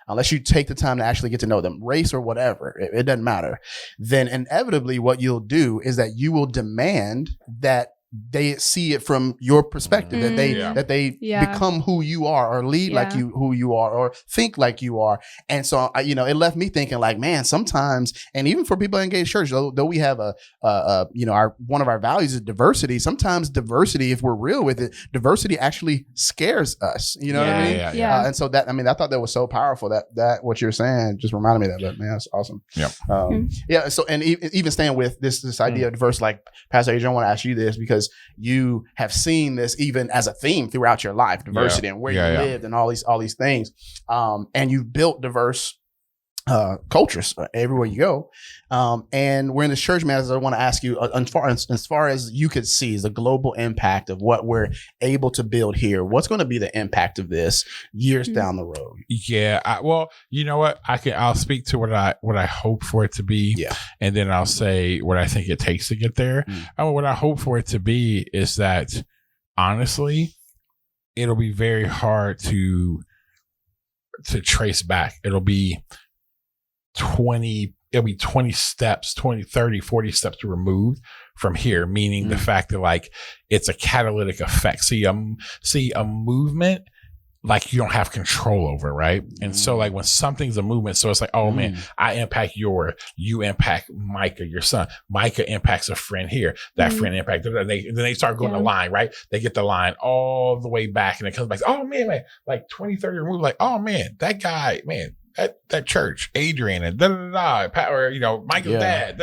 unless you take the time to actually get to know them, race or whatever, it doesn't matter, then inevitably what you'll do is that you will demand that they see it from your perspective, that they become who you are, or lead like who you are, or think like you are. And so, it left me thinking like, man, sometimes, and even for people engaged church, though we have one of our values is diversity. Sometimes diversity, if we're real with it, diversity actually scares us. You know what I mean? Yeah. And so that, I thought that was so powerful. That what you're saying just reminded me of that. But man, that's awesome. Yeah. So, and even staying with this idea of diversity, like Pastor Adrian, I want to ask you this because you have seen this even as a theme throughout your life, diversity and where you lived and all these things. And you've built diverse cultures everywhere you go. And we're in this church, man, as I want to ask you, as far as you could see, is the global impact of what we're able to build here. What's going to be the impact of this years down the road? Yeah. Well, you know what? I'll speak to what I hope for it to be. Yeah. And then I'll say what I think it takes to get there. What I hope for it to be is that, honestly, it'll be very hard to trace back. It'll be 20 steps, 20, 30, 40 steps removed from here, meaning the fact that like it's a catalytic effect. See a movement like you don't have control over, right? And so like when something's a movement, so it's like, oh man, I impact you impact Micah, your son. Micah impacts a friend here. That friend impacts, then they start going the line, right? They get the line all the way back and it comes back. Oh man, like 20, 30 removed, like, oh man, that guy, man, that church, Adrian and or Michael's dad,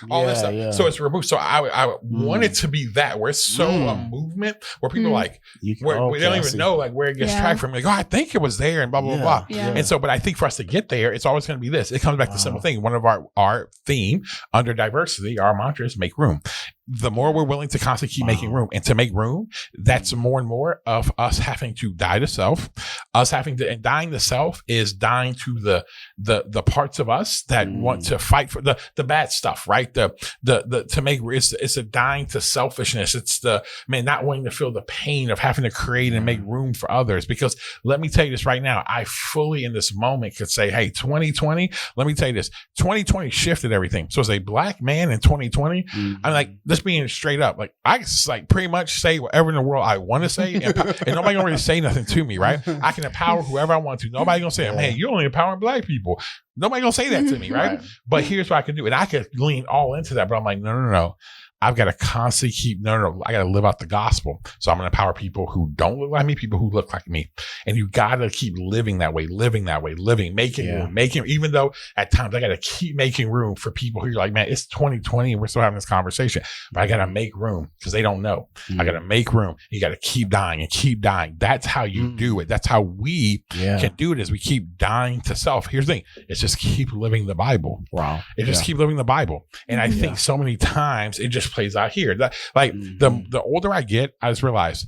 all that stuff. Yeah. So it's removed. So I want it to be that where it's so a movement where people like they don't even know like where it gets tracked from. Like, oh, I think it was there and blah blah blah. Yeah. And so, but I think for us to get there, it's always going to be this. It comes back to the simple thing. One of our theme under diversity, our mantra is make room. The more we're willing to constantly keep making room, and to make room, that's more and more of us having to die to self. And dying to self is dying to the parts of us that want to fight for the bad stuff, right? It's a dying to selfishness. It's the not wanting to feel the pain of having to create and make room for others. Because let me tell you this right now, I fully in this moment could say, hey, 2020, let me tell you this, 2020 shifted everything. So as a Black man in 2020, I'm like, just being straight up, like I like pretty much say whatever in the world I want to say, and nobody gonna really say nothing to me, right? I can empower whoever I want to. Nobody gonna say, man, you're only empowering Black people. Nobody gonna say that to me, right? But here's what I can do, and I could lean all into that. But I'm like, no. I've got to constantly I got to live out the gospel. So I'm going to empower people who don't look like me, people who look like me. And you got to keep living that way, making room, even though at times I got to keep making room for people who are like, man, it's 2020 and we're still having this conversation, but I got to make room because they don't know. I got to make room. You got to keep dying and keep dying. That's how you do it. That's how we can do it, is we keep dying to self. Here's the thing. It's just keep living the Bible. Wow. Just keep living the Bible. And I think so many times it just plays out here. The older I get, I just realize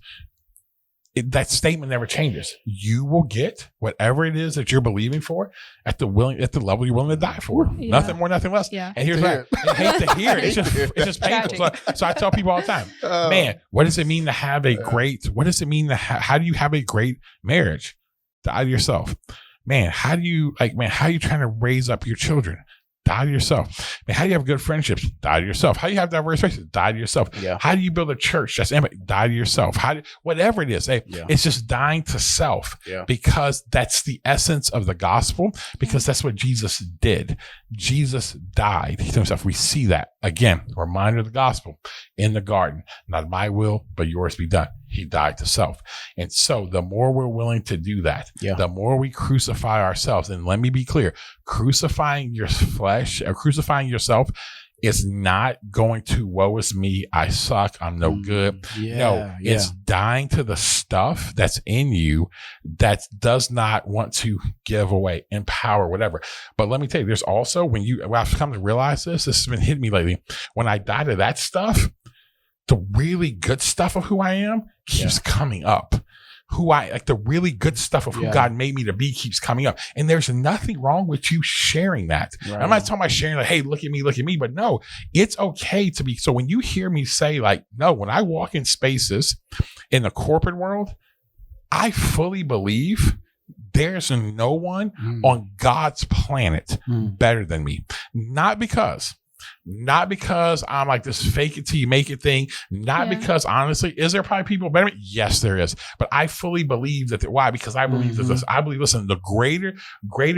that statement never changes. You will get whatever it is that you're believing for at the level you're willing to die for. Nothing more, nothing less. Yeah. And here's what I hate to hear. It's just painful. So I tell people all the time, man, what does it mean to have a great? What does it mean to how do you have a great marriage? Die to yourself, man. How are you trying to raise up your children? Die to yourself. Man, how do you have good friendships? Die to yourself. How do you have diverse faces? Die to yourself. Yeah. How do you build a church that's empty? Die to yourself. Whatever it is, it's just dying to self because that's the essence of the gospel, because that's what Jesus did. Jesus died to himself. We see that again, reminder of the gospel in the garden. Not my will, but yours be done. He died to self. And so the more we're willing to do that, the more we crucify ourselves. And let me be clear, crucifying your flesh or crucifying yourself is not going to, woe is me, I suck, I'm no good. It's dying to the stuff that's in you that does not want to give away, empower, whatever. But let me tell you, there's also, when I've come to realize this has been hitting me lately, when I die to that stuff, the really good stuff of who I am keeps coming up. The really good stuff of who God made me to be keeps coming up. And there's nothing wrong with you sharing that. Right. I'm not talking about sharing like, hey, look at me. But no, it's okay to be. So when you hear me say like, no, when I walk in spaces in the corporate world, I fully believe there's no one on God's planet better than me. Not because I'm like this fake it till you make it thing. Not because, honestly, is there probably people better than me? Yes, there is. But I fully believe that. Why? Because I believe that this. I believe, listen, the greater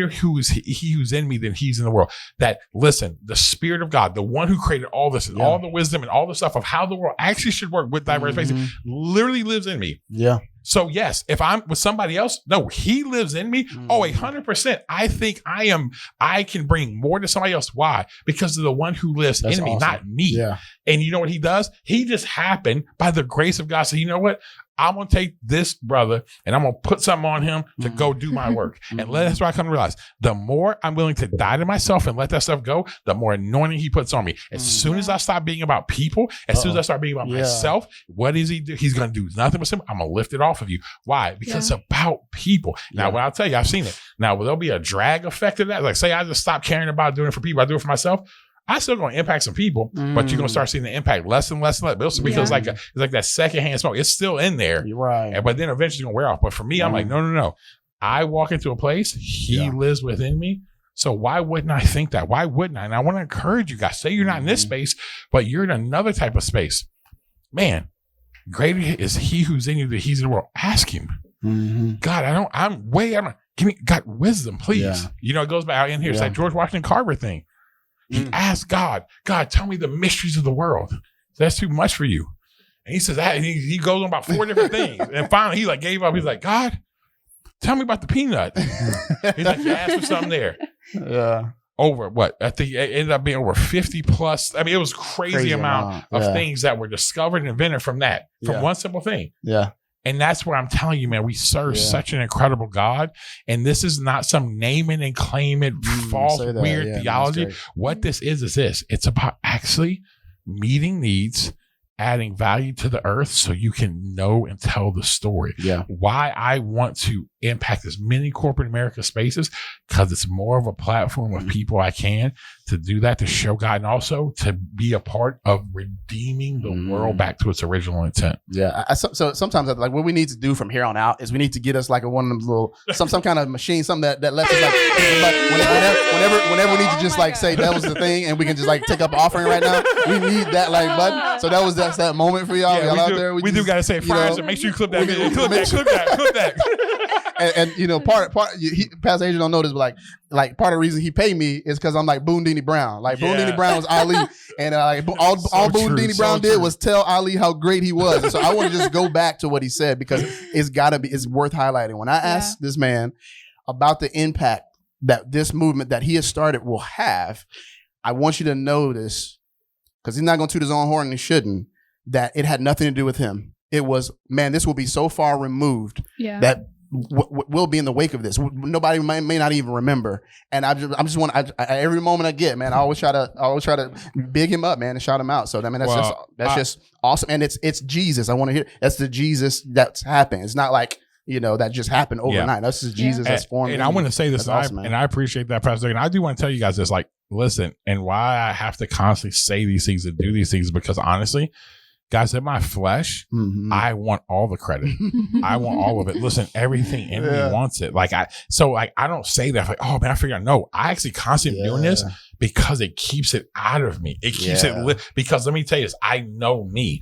he who's in me than he's in the world. That, listen, the Spirit of God, the one who created all this and all the wisdom and all the stuff of how the world actually should work with diverse faces, literally lives in me. Yeah. So yes, if I'm with somebody else, no, he lives in me. 100%. I think I can bring more to somebody else. Why? Because of the one who lives in me, not me. Yeah. And you know what he does? He just happened by the grace of God. So you know what? I'm going to take this brother and I'm going to put something on him to go do my work. And that's what I come to realize. The more I'm willing to die to myself and let that stuff go, the more anointing he puts on me. As soon as I stop being about people, as soon as I start being about myself, what does he do? He's going to do nothing but simple. I'm going to lift it off of you. Why? Because it's about people. Now, what I'll tell you, I've seen it. Now, will there be a drag effect of that? Like, say I just stop caring about doing it for people. I do it for myself. I still going to impact some people, but you're going to start seeing the impact less and less and less. But also because it's like that secondhand smoke. It's still in there. You're right. But then eventually it's going to wear off. But for me, I'm like, no. I walk into a place, he lives within me. So why wouldn't I think that? Why wouldn't I? And I want to encourage you guys. Say you're not in this space, but you're in another type of space. Man, greater is he who's in you than he's in the world. Ask him. God, give me, God, wisdom, please. Yeah. You know, it goes back out in here. It's like George Washington Carver thing. He asked God, tell me the mysteries of the world. That's too much for you. And he says that, and he goes on about 4 different things. And finally, he like gave up. He's like, God, tell me about the peanut. He's like, you asked for something there. Yeah. Over what? I think it ended up being over 50 plus. I mean, it was crazy amount of things that were discovered and invented from one simple thing. Yeah. And that's what I'm telling you, man. We serve such an incredible God. And this is not some name it and claim it false, weird theology. What this is this. It's about actually meeting needs, adding value to the earth so you can know and tell the story. Yeah. Why I want to impact as many corporate America spaces, because it's more of a platform of people I can to do that, to show God, and also to be a part of redeeming the world back to its original intent. Yeah. So sometimes like what we need to do from here on out is we need to get us like one of them little, some kind of machine, something that lets us like whenever we need to just say that was the thing and we can just like take up an offering right now. We need that like button. So that moment for y'all. Yeah, y'all out there. We do got to say fires and make sure you clip that video. Clip that. And you know, Pastor Adrian don't know this, but like part of the reason he paid me is because I'm like Boone Dini Brown. Like Boone Dini Brown was Ali, and all Boone Dini Brown did was tell Ali how great he was. And so I want to just go back to what he said because it's worth highlighting. When I asked this man about the impact that this movement that he has started will have, I want you to notice, because he's not going to toot his own horn and he shouldn't, that it had nothing to do with him. It was, man, this will be so far removed that we'll be in the wake of this. Nobody may not even remember. And I just want every moment I get, man, I always try to big him up, man, and shout him out. So I mean, that's just awesome. And it's Jesus. I want to hear that's the Jesus that's happened. It's not like, you know, that just happened overnight. Yeah. That's just Jesus that's formed. And I want to say this, and I appreciate that, Pastor. And I do want to tell you guys this, like, listen, and why I have to constantly say these things and do these things, because honestly, guys, in my flesh, I want all the credit. I want all of it. Listen, everything in me wants it. I don't say that like, oh man, I figured out. No, I actually constantly doing this because it keeps it out of me. It keeps it because let me tell you this, I know me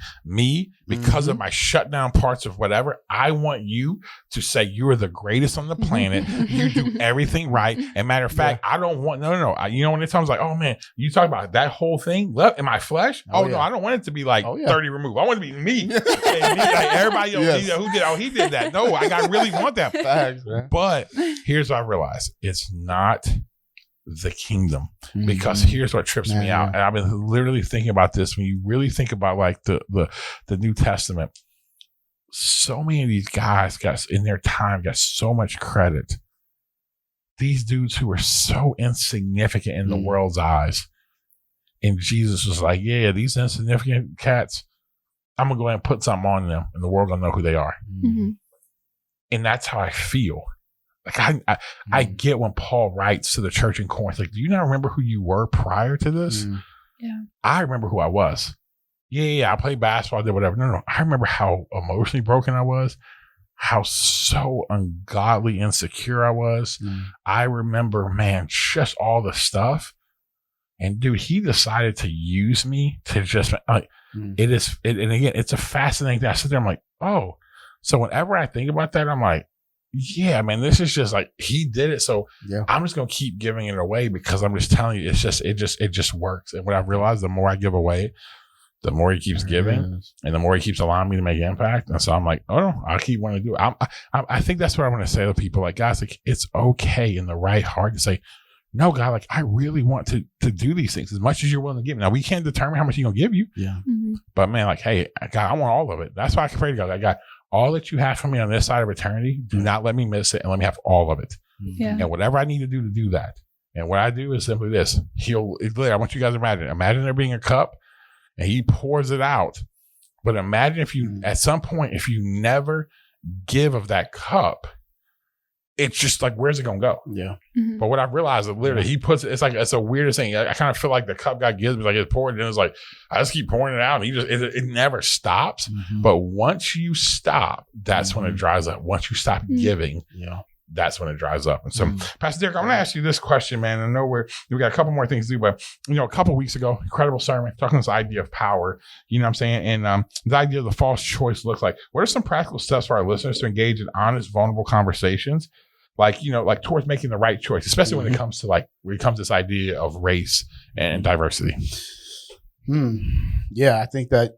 because of my shutdown parts of whatever. I want you to say you are the greatest on the planet. You do everything right. And matter of fact, I don't want, no. You know, when it's times like, oh man, you talk about that whole thing in my flesh. No, I don't want it to be like 30 removed. I want it to be me. Like everybody else, who did, he did that. No, I really want that. Facts, but here's what I realized. It's not the kingdom, because here's what trips me out. And I've been literally thinking about this. When you really think about like the New Testament, so many of these guys got in their time got so much credit. These dudes who were so insignificant in the world's eyes, and Jesus was like, yeah, these insignificant cats, I'm gonna go ahead and put something on them, and the world gonna know who they are. And that's how I feel. Like I get when Paul writes to the church in Corinth, like, do you not remember who you were prior to this? Yeah. I remember who I was. Yeah, I played basketball, I did whatever. No, I remember how emotionally broken I was, how so ungodly insecure I was. I remember, man, just all the stuff. And dude, he decided to use me to just like, and again, it's a fascinating thing. I sit there, I'm like, oh, so whenever I think about that, I'm like, yeah, man, this is just like, he did it. So I'm just going to keep giving it away, because I'm just telling you, it just works. And what I've realized, the more I give away, the more he keeps giving, and the more he keeps allowing me to make impact. And so I'm like, oh no, I keep wanting to do it. I think that's what I want to say to people. Like, guys, like, it's okay in the right heart to say, no, God, like, I really want to do these things as much as you're willing to give me. Now, we can't determine how much he's going to give you. But man, like, hey, God, I want all of it. That's why I can pray to God. Like, God, all that you have for me on this side of eternity, do not let me miss it, and let me have all of it. And whatever I need to do that. And what I do is simply this. I want you guys to imagine there being a cup, and he pours it out. But imagine if you, at some point, if you never give of that cup, it's just like, where's it going to go? But what I've realized is literally he puts it, it's like, it's the weirdest thing. I kind of feel like the cup God gives me, like it's poured, and it's like, I just keep pouring it out, and it never stops. But once you stop, that's when it dries up. Once you stop giving, that's when it dries up. And so, Pastor Derrick, I'm going to ask you this question, man. I know we got a couple more things to do, but a couple weeks ago, incredible sermon, talking this idea of power, you know what I'm saying? And the idea of the false choice looks like. What are some practical steps for our listeners to engage in honest, vulnerable conversations? Like, like towards making the right choice, especially when it comes to this idea of race and diversity. Yeah, I think that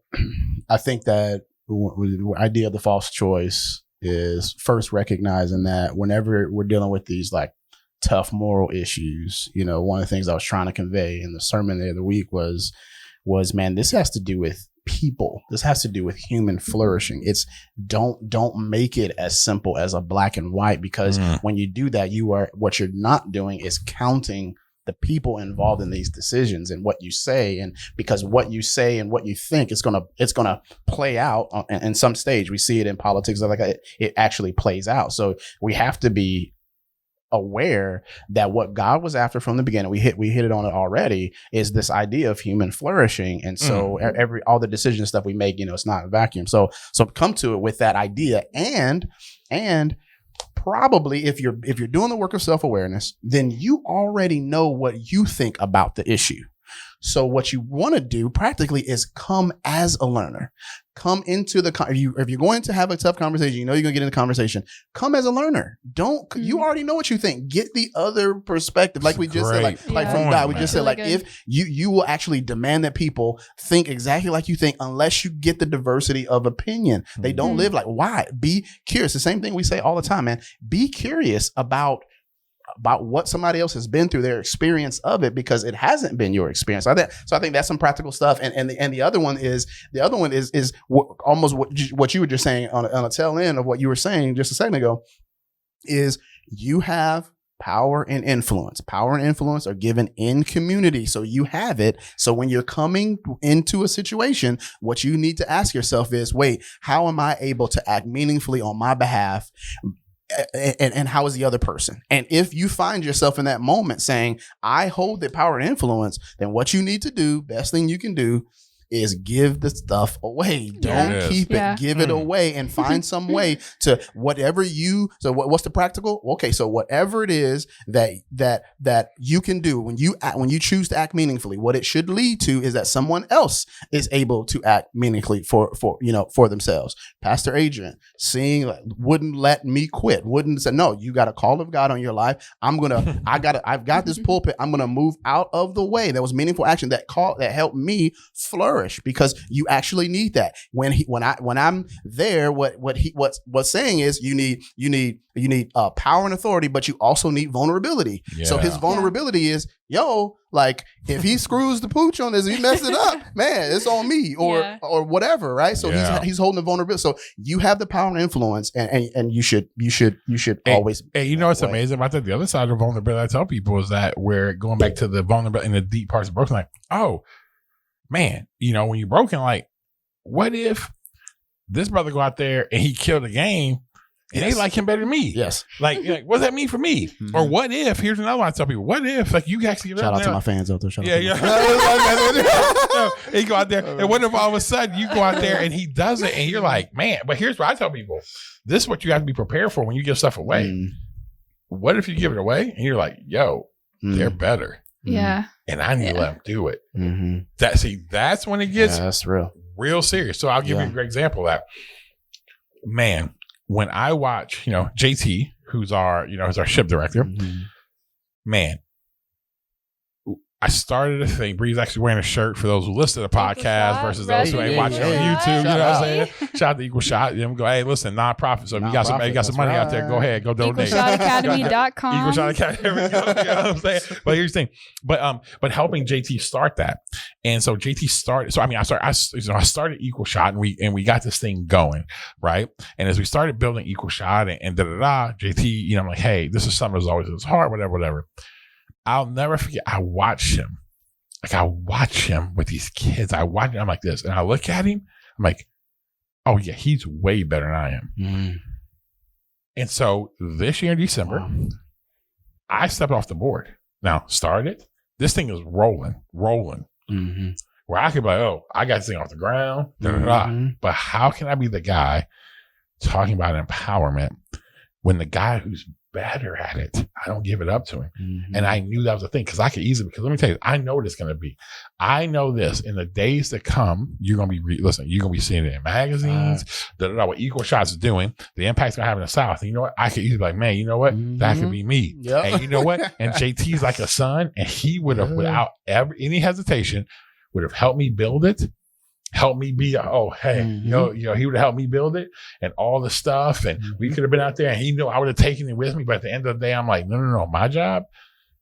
the idea of the false choice is first recognizing that whenever we're dealing with these like tough moral issues, one of the things I was trying to convey in the sermon the other week was, man, this has to do with people. This has to do with human flourishing. It's don't make it as simple as a black and white, because when you do that, what you're not doing is counting the people involved in these decisions and what you say. And because what you say and what you think it's gonna play out in some stage. We see it in politics, like it actually plays out. So we have to be aware that what God was after from the beginning, we hit it on it already, is this idea of human flourishing. And so all the decision stuff we make, it's not a vacuum. So come to it with that idea, and probably if you're doing the work of self-awareness, then you already know what you think about the issue. So what you want to do practically is come as a learner. Come into if you're going to have a tough conversation, you're going to get in the conversation, come as a learner. You already know what you think. Get the other perspective. Like we just said, like from God, we just said, like, if you will actually demand that people think exactly like you think, unless you get the diversity of opinion. They don't live like, why? Be curious. The same thing we say all the time, man. Be curious about what somebody else has been through, their experience of it, because it hasn't been your experience. So I think that's some practical stuff. And the other one is almost what you were just saying on a tail end of what you were saying just a second ago, is you have power and influence. Power and influence are given in community. So you have it. So when you're coming into a situation, what you need to ask yourself is, wait, how am I able to act meaningfully on my behalf? And how is the other person? And if you find yourself in that moment saying, I hold the power and influence, then what you need to do, best thing you can do, is give the stuff away. Don't keep it. Give it away and find some way to whatever you. So what's the practical? Okay, so whatever it is that you can do when you choose to act meaningfully, what it should lead to is that someone else is able to act meaningfully for themselves. Pastor Adrian wouldn't let me quit. Wouldn't say, no, you got a call of God on your life. I've got this pulpit. I'm gonna move out of the way. That was meaningful action that helped me flourish, because you actually need that. When I'm there, what's saying is you need power and authority, but you also need vulnerability. Yeah. So his vulnerability is, like, if he screws the pooch on this, he messed it up, man, it's on me or whatever, right? So he's holding the vulnerability. So you have the power and influence, and you should always. Hey, you know what's amazing about that? The other side of vulnerability I tell people is that we're going back to the vulnerability in the deep parts of broken. Like, oh man, when you're broken, like, what if this brother go out there and he killed the game? And they like him better than me. Yes. Like, what does that mean for me? Mm-hmm. Or what if, here's another one I tell people, what if, like, you actually get shout out to my fans out there. He go out there, and what if all of a sudden you go out there and he does it, and you're like, man, but here's what I tell people. This is what you have to be prepared for when you give stuff away. Mm. What if you give it away and you're like, they're better. Yeah. And I need to let them do it. Mm-hmm. That's when it gets that's real serious. So I'll give you a great example of that. Man, when I watch, JT, who's our ship director, man, I started a thing. Bri's actually wearing a shirt for those who listen to the podcast versus those who ain't watching on YouTube. You know what I'm saying? Shout out to Equal Shot. Go, hey, listen, nonprofit. So if you got some money out there, go ahead, go donate. EqualShotAcademy.com. Equal Shot Academy. There we go. You know what I'm saying? But here's the thing. But helping JT start that. And so JT started. So I started Equal Shot, and we got this thing going, right? And as we started building Equal Shot and JT, I'm like, hey, this is something that's always hard, whatever. I'll never forget. I watch him with these kids. I'm like this, and I look at him. I'm like, oh yeah, he's way better than I am. Mm. And so this year in December, I stepped off the board. Now started. This thing is rolling. Mm-hmm. Where I could be like, oh, I got this thing off the ground. But how can I be the guy talking about empowerment when the guy who's better at it, I don't give it up to him? Mm-hmm. And I knew that was a thing, because I could easily, because let me tell you, I know what it's going to be. I know this, in the days to come, you're going to be, you're going to be seeing it in magazines, what Equal Shots is doing, the impact it's going to have in the South. And you know what? I could easily be like, man, you know what? That could be me. Yep. And you know what? And JT's like a son, and he would have, without any hesitation, would have helped me build it. Help me be, he would have helped me build it and all the stuff. And we could have been out there, and he knew I would have taken it with me. But at the end of the day, I'm like, no. My job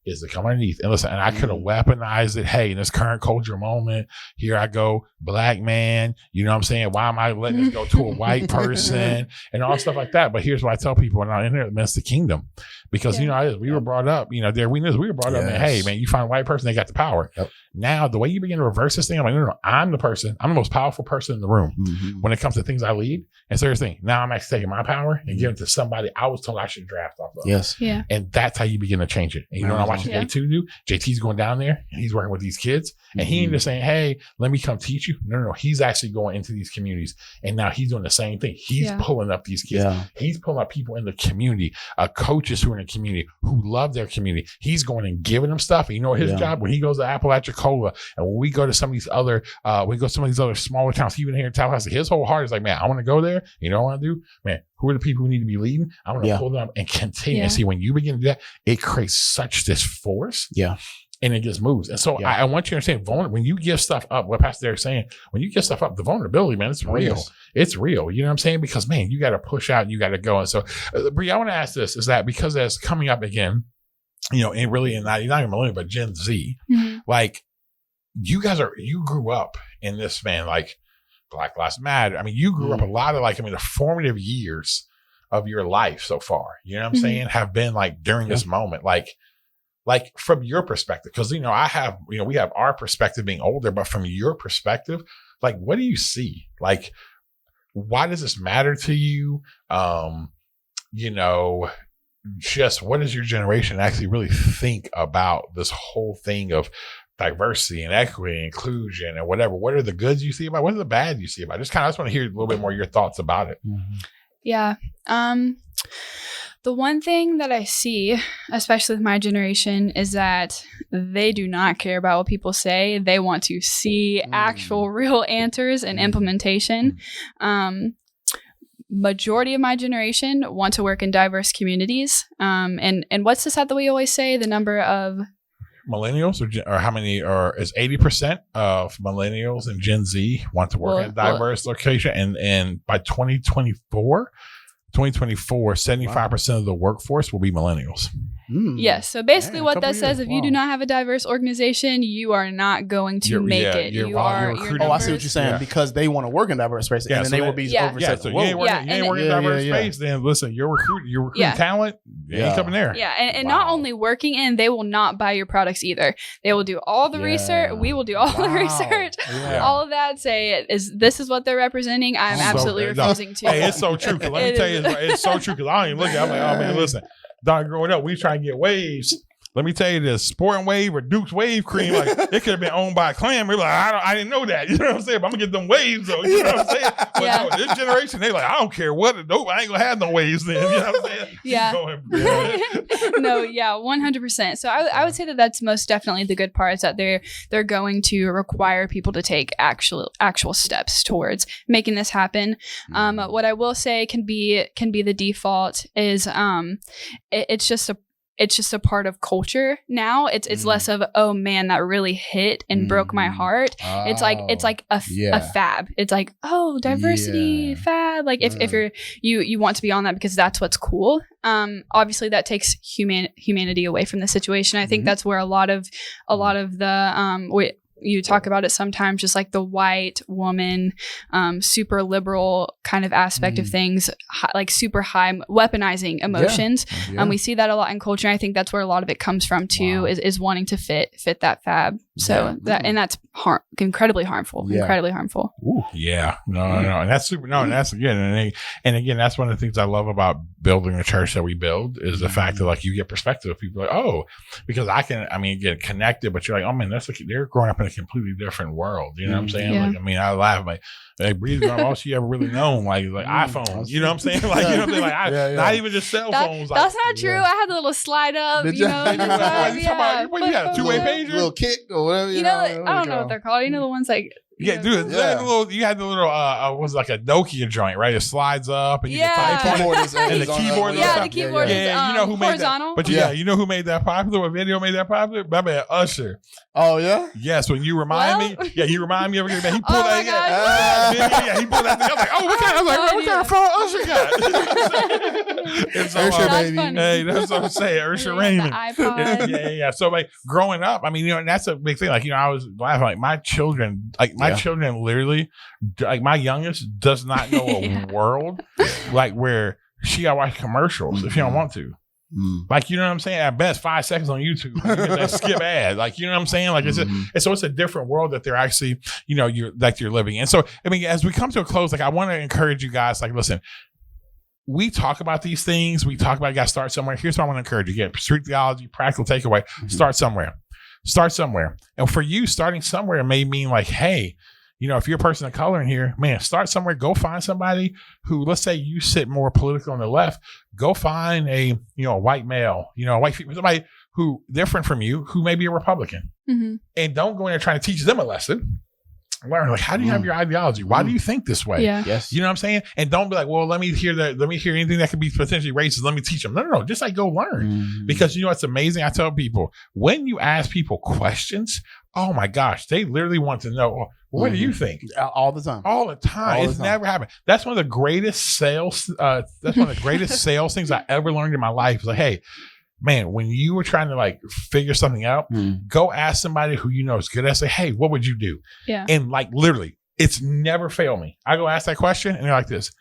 is to come underneath and listen. And I could have weaponized it. Hey, in this current culture moment, here I go, black man. You know what I'm saying? Why am I letting this go to a white person and all stuff like that? But here's what I tell people when I'm in there, it's the kingdom. Because, we were brought up, we were brought up, and hey, man, you find a white person, they got the power. Yep. Now, the way you begin to reverse this thing, I'm like, no, I'm the most powerful person in the room when it comes to things I lead. And so here's the thing, now I'm actually taking my power and giving it to somebody I was told I should draft off of. Yes. Yeah. And that's how you begin to change it. And you know what I'm watching JT do? JT's going down there and he's working with these kids, and he ain't just saying, hey, let me come teach you. No. He's actually going into these communities, and now he's doing the same thing. He's pulling up these kids. Yeah. He's pulling up people in the community, coaches who are in the community, who love their community. He's going and giving them stuff. And you know his job when he goes to Apalachicola, and when we go to some of these other, smaller towns, even here in Tallahassee, his whole heart is like, man, I want to go there. You know what I want to do? Man, who are the people who need to be leading? I want to pull them up and continue. And see, when you begin to do that, it creates such this force. Yeah. And it just moves. And so I want you to understand, when you give stuff up, what Pastor Derrick's saying, when you give stuff up, the vulnerability, man, it's real. Yes. It's real. You know what I'm saying? Because, man, you got to push out and you got to go. And so, Bri, I want to ask this, is that because that's coming up again, and really not even millennial, but Gen Z, like, you grew up in this, man, like Black Lives Matter. I mean, you grew up a lot of the formative years of your life so far, you know what I'm saying, have been like during this moment, like from your perspective, because, we have our perspective being older, but from your perspective, like, what do you see? Like, why does this matter to you? Just what does your generation actually really think about this whole thing of diversity and equity and inclusion and whatever, what are the goods you see about it? What are the bad you see about it? I just want to hear a little bit more of your thoughts about it. Yeah. The one thing that I see, especially with my generation, is that they do not care about what people say. They want to see actual real answers and implementation. Majority of my generation want to work in diverse communities. And what's the stat that we always say? The number of millennials or how many is 80% of millennials and Gen Z want to work in a diverse location. And by 2024, 75% of the workforce will be millennials. Yes. So basically what that says, if you do not have a diverse organization, you are not going to make it. You're I see what you're saying. Because they want to work in diverse space and then they will be oversight. So you ain't working in diverse space, then listen, you're recruiting talent, you ain't coming there. Yeah. And not only working in, they will not buy your products either. They will do all the research. We will do all the research. All of that. Say, this is what they're representing. I'm absolutely refusing to. Hey, it's so true. Let me tell you, it's so true because I don't even look at it. I'm like, oh man, listen. Growing up, we trying to get waves. Let me tell you this, Sporting Wave or Duke's Wave Cream, like it could have been owned by a clan. We're like, I didn't know that. You know what I'm saying? But I'm gonna get them waves though. You know what I'm saying? But no, this generation, they like, I don't care what. Nope, I ain't gonna have no waves then. You know what I'm saying? Yeah. No, 100%. So I would say that that's most definitely the good part, is that they're going to require people to take actual steps towards making this happen. What I will say can be the default is it's just a part of culture now. It's less of, oh man, that really hit and broke my heart. It's like a fab. It's like, oh, diversity fab. Like if you want to be on that because that's what's cool. Obviously that takes humanity away from the situation. I think that's where a lot of the you talk about it sometimes, just like the white woman, super liberal kind of aspect of things, like super high weaponizing emotions. We see that a lot in culture. And I think that's where a lot of it comes from too, is wanting to fit that fab. So that's incredibly harmful. Incredibly harmful. Yeah. No. And that's super. No, and that's again, and again, that's one of the things I love about building the church that we build is the fact that like you get perspective. People are like, oh, because get connected, but you're like, oh man, they're growing up in a completely different world. You know what I'm saying? Yeah. Like, I laugh like Bri's growing up, all she ever really known like iPhones. You know what I'm saying? Like, you know what I'm saying? Like, not even just cell phones. That's not true. I had the little slide up. Did you know, you had a two-way pager, little kick or whatever. You know, I don't know what they're called. You know the ones like. You had the little was like a Nokia joint, right? It slides up and you can type on it. And the keyboard. The keyboard is you know who made horizontal. that? But you know who made that popular? What video made that popular? My man Usher. Oh yeah. Yes, when you remind me. Yeah, you remind me of it. He pulled that. He pulled that thing. I was like, oh, what kind of phone Usher got? Usher baby. Hey, that's what I'm saying. Usher Raymond. Yeah. So like growing up, and that's a big thing. Like I was laughing. Like my children, literally, like my youngest does not know a world like where she gotta watch commercials if she don't want to. Like, you know what I'm saying? At best 5 seconds on YouTube, you get that skip ad. Like, you know what I'm saying? Like, it's a different world that they're actually, you're living in. So, as we come to a close, like, I want to encourage you guys, like, listen, we talk about these things. We talk about you got to start somewhere. Here's what I want to encourage you. Get Street Theology, practical takeaway. Start somewhere. And for you, starting somewhere may mean like, hey, if you're a person of color in here, man, start somewhere. Go find somebody who, let's say you sit more political on the left. Go find a white male, a white female, somebody who different from you, who may be a Republican, and don't go in there trying to teach them a lesson. Learn, like, how do you have your ideology? Why do you think this way? Yeah. Yes. You know what I'm saying? And don't be like, well, let me hear anything that could be potentially racist. Let me teach them. No. Just like go learn. Because what's amazing? I tell people, when you ask people questions, oh my gosh, they literally want to know, what do you think? All the time. It's never happened. That's one of the greatest sales. Sales things I ever learned in my life. It's like, hey, man, when you were trying to like figure something out, go ask somebody who is good at. Say, hey, what would you do? Yeah. And like literally, it's never failed me. I go ask that question, and they're like this.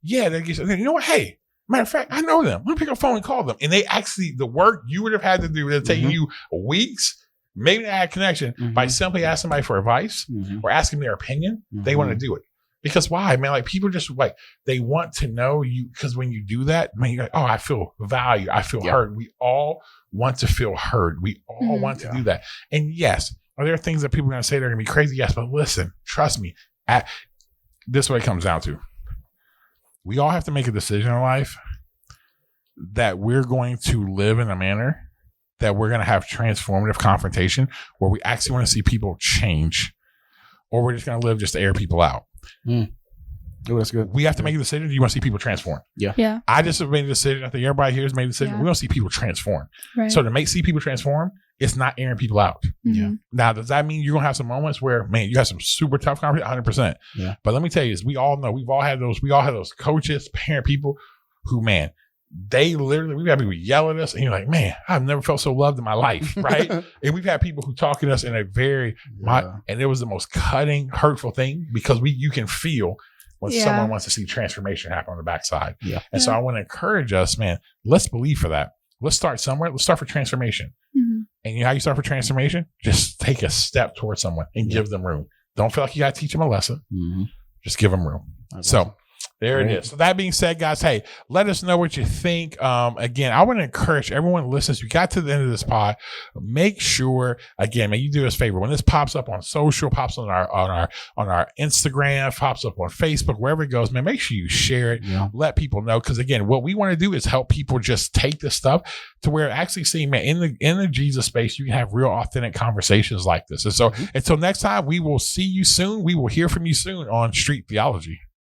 Yeah, you know what? Hey, matter of fact, I know them. Let me pick up the phone and call them. And they actually, the work you would have had to do would have taken you weeks. Maybe add connection by simply asking somebody for advice or asking their opinion. They want to do it. Because why, man? Like people just like, they want to know you, because when you do that, man, you're like, oh, I feel valued. I feel heard. We all want to feel heard. We all want to do that. And yes, Are there things that people are going to say that are going to be crazy? Yes, but listen, trust me. This is what it comes down to. We all have to make a decision in life that we're going to live in a manner that we're going to have transformative confrontation where we actually want to see people change, or we're just going to live just to air people out. Oh, that's good. We have to make a decision. Do you want to see people transform? Yeah. I just made a decision. I think everybody here has made a decision. Yeah. We want to see people transform. Right. So to see people transform, it's not airing people out. Mm-hmm. Now, does that mean you're going to have some moments where, man, you have some super tough conversations? 100%. Yeah. But let me tell you this. We all know, we all have those coaches, parent people who, man, they literally, we've had people yell at us and you're like, man, I've never felt so loved in my life. Right. And we've had people who talk to us in a very, and it was the most cutting, hurtful thing because you can feel when someone wants to see transformation happen on the backside. Yeah. And so I want to encourage us, man, let's believe for that. Let's start somewhere. Let's start for transformation. Mm-hmm. And you know how you start for transformation? Just take a step towards someone and give them room. Don't feel like you got to teach them a lesson. Mm-hmm. Just give them room. That's awesome. There it is. So that being said, guys, hey, let us know what you think. Again, I want to encourage everyone who listens. You got to the end of this pod. Make sure, again, man, you do us a favor. When this pops up on social, pops on our Instagram, pops up on Facebook, wherever it goes, man, make sure you share it. Yeah. Let people know. Because again, what we want to do is help people just take this stuff to where actually seeing, man, in the Jesus space, you can have real authentic conversations like this. And so until next time, we will see you soon. We will hear from you soon on Street Theology.